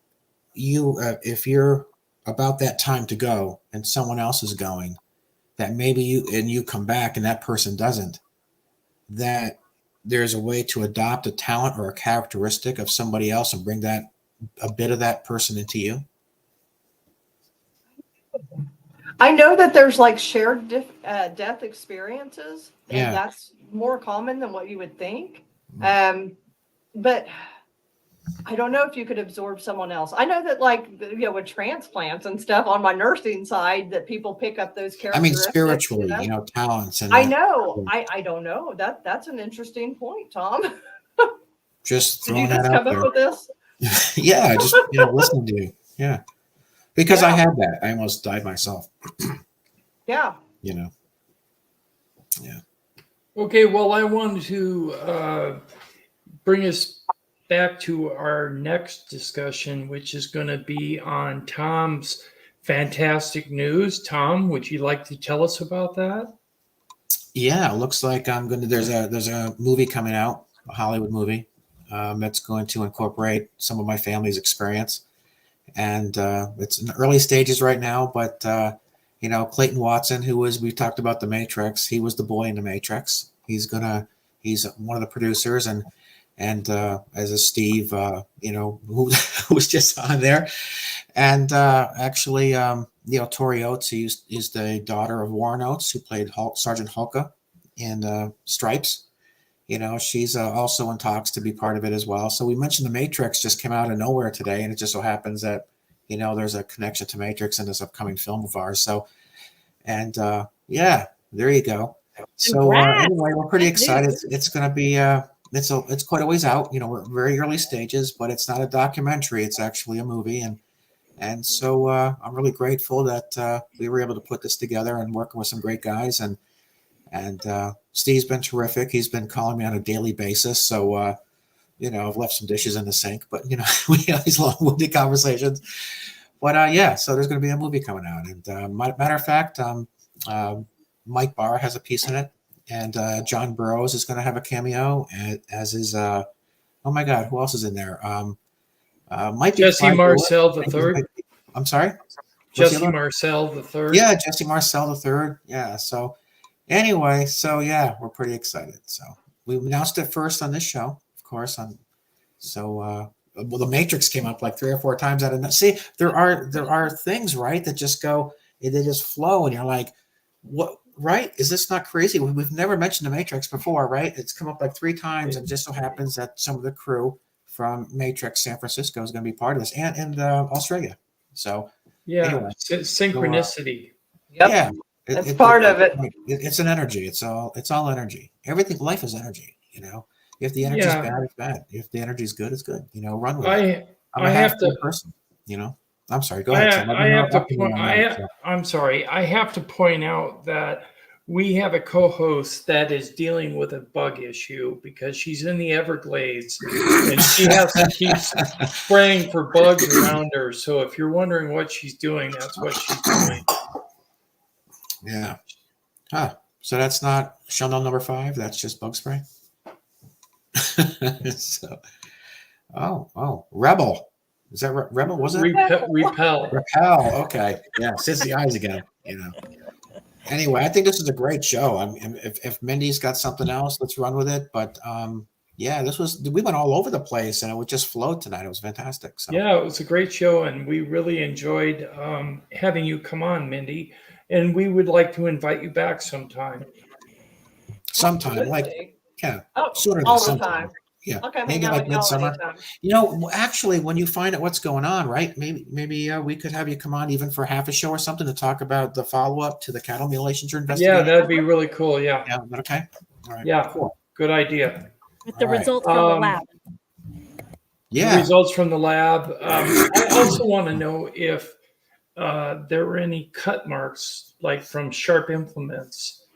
if you're about that time to go and someone else is going, that maybe you come back and that person doesn't, that there's a way to adopt a talent or a characteristic of somebody else and bring a bit of that person into you?
I know that there's like shared death experiences, and
Yeah.
that's more common than what you would think. But I don't know if you could absorb someone else. I know that with transplants and stuff on my nursing side, that people pick up those
I mean,
characteristics.
spiritually, talents. And
I know. I don't know. That's an interesting point, Tom.
just
Did
throwing
you just
that out
come
there.
up with this?
Yeah, just listening to you. Yeah, because I had that. I almost died myself.
Yeah.
Yeah.
Okay, well, I wanted to bring us back to our next discussion, which is going to be on Tom's fantastic news. Tom, would you like to tell us about that?
Yeah, it looks like there's a movie coming out, a Hollywood movie, that's going to incorporate some of my family's experience. And it's in the early stages right now, but Clayton Watson, we talked about The Matrix, he was the boy in The Matrix. He's one of the producers, and as is Steve, who was just on there. And actually, Tori Oates, is the daughter of Warren Oates, who played Sergeant Hulka in Stripes. She's also in talks to be part of it as well. So we mentioned The Matrix just came out of nowhere today, and it just so happens that, there's a connection to Matrix in this upcoming film of ours. So, and there you go. So anyway, we're pretty excited. It's going to be, it's quite a ways out. We're very early stages, but it's not a documentary. It's actually a movie. And so I'm really grateful that we were able to put this together and working with some great guys. And Steve's been terrific. He's been calling me on a daily basis. So, I've left some dishes in the sink, but, we have these long-winded conversations. But so there's going to be a movie coming out. And matter of fact, Mike Barr has a piece in it. And John Burroughs is going to have a cameo, as is, oh my God, who else is in there? Might be
Jesse Marcel III.
I'm sorry?
Jesse Marcel III.
Yeah, Jesse Marcel III. Yeah, so anyway, we're pretty excited. So we announced it first on this show, of course. The Matrix came up like 3 or 4 times out of that. See, there are things, right, that just go, they just flow, and you're like, what? Right? Is this not crazy? We've never mentioned The Matrix before, right? It's come up like 3 times, and just so happens that some of the crew from Matrix San Francisco is going to be part of this, and Australia. So anyway,
synchronicity.
Yep. That's part of it.
It's an energy. It's all energy. Everything. Life is energy. If the energy is bad, it's bad. If the energy is good, it's good. Run with it. I'm a half-good person. I'm sorry. Go ahead.
I'm sorry. I have to point out that we have a co-host that is dealing with a bug issue because she's in the Everglades and she has to keep spraying for bugs around her. So if you're wondering what she's doing, that's what she's doing.
Yeah. Huh. So that's not Chanel number 5. That's just bug spray. So, Rebel. Is that Rebel? Was it
Repel?
Repel. Okay. Yeah. It's the eyes again. Anyway, I think this is a great show. I mean, if Mindy's got something else, let's run with it. But yeah, we went all over the place, and it would just float tonight. It was fantastic. So.
Yeah, it was a great show, and we really enjoyed having you come on, Mindy. And we would like to invite you back sometime.
Sooner
all
than
the
sometime.
time.
Yeah,
Okay,
maybe like midsummer. Actually, when you find out what's going on, right? Maybe we could have you come on even for half a show or something to talk about the follow-up to the cattle mutilations you're investigating.
Yeah, that'd be really cool. Yeah.
Yeah. Okay. All right.
Yeah.
Cool.
Good idea.
With the results from the lab.
Yeah.
The results from the lab. I also want to know if there were any cut marks, like from sharp implements,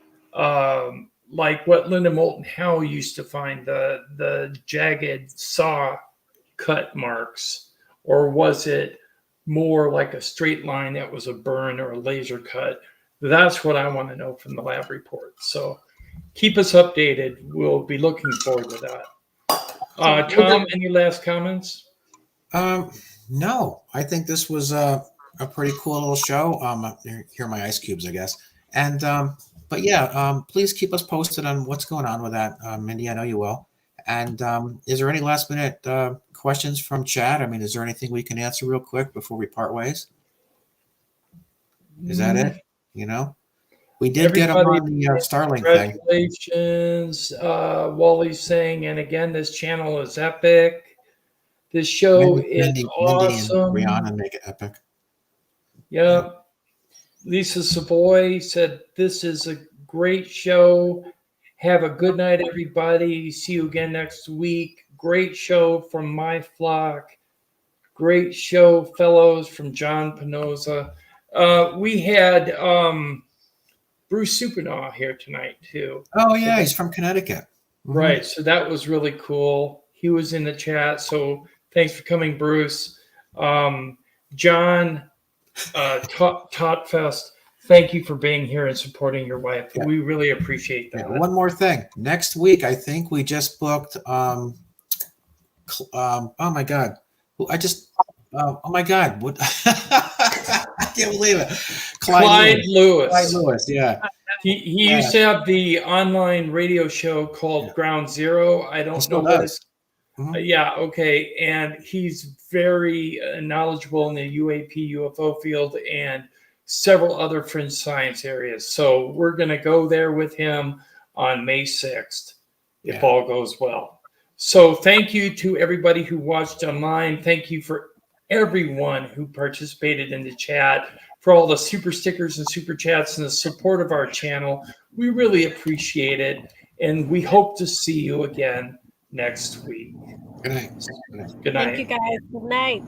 like what Linda Moulton Howe used to find, the jagged saw cut marks, or was it more like a straight line that was a burn or a laser cut? That's what I want to know from the lab report. So keep us updated. We'll be looking forward to that. Tom, any last comments?
No, I think this was a pretty cool little show. Here are my ice cubes, I guess. And but yeah, please keep us posted on what's going on with that, Mindy. I know you will. And is there any last minute questions from chat? I mean, is there anything we can answer real quick before we part ways? Is that it? We did get him on the Starlink thing.
Congratulations, Wally's saying, and again, this channel is epic. This show is awesome.
Mindy and Rihanna make it epic.
Yeah. Lisa Savoy said, this is a great show. Have a good night, everybody. See you again next week. Great show from my flock. Great show, fellows, from John Pinoza. We had Bruce Supinaw here tonight, too.
Oh, yeah, he's from Connecticut.
Mm-hmm. Right, so that was really cool. He was in the chat, so thanks for coming, Bruce. John Tautfest, thank you for being here and supporting your wife. Yeah. We really appreciate that.
Yeah, one more thing. Next week, I think we just booked. Oh my God! Oh my God! What? I can't believe it.
Clyde Lewis.
Clyde Lewis. Yeah.
He used to have the online radio show called Ground Zero. I don't know what it's. Yeah, okay. And he's very knowledgeable in the UAP, UFO field and several other fringe science areas. So we're going to go there with him on May 6th, if all goes well. So thank you to everybody who watched online. Thank you for everyone who participated in the chat, for all the super stickers and super chats and the support of our channel. We really appreciate it. And we hope to see you again next week.
Good night.
Good night.
Thank you, guys. Good night.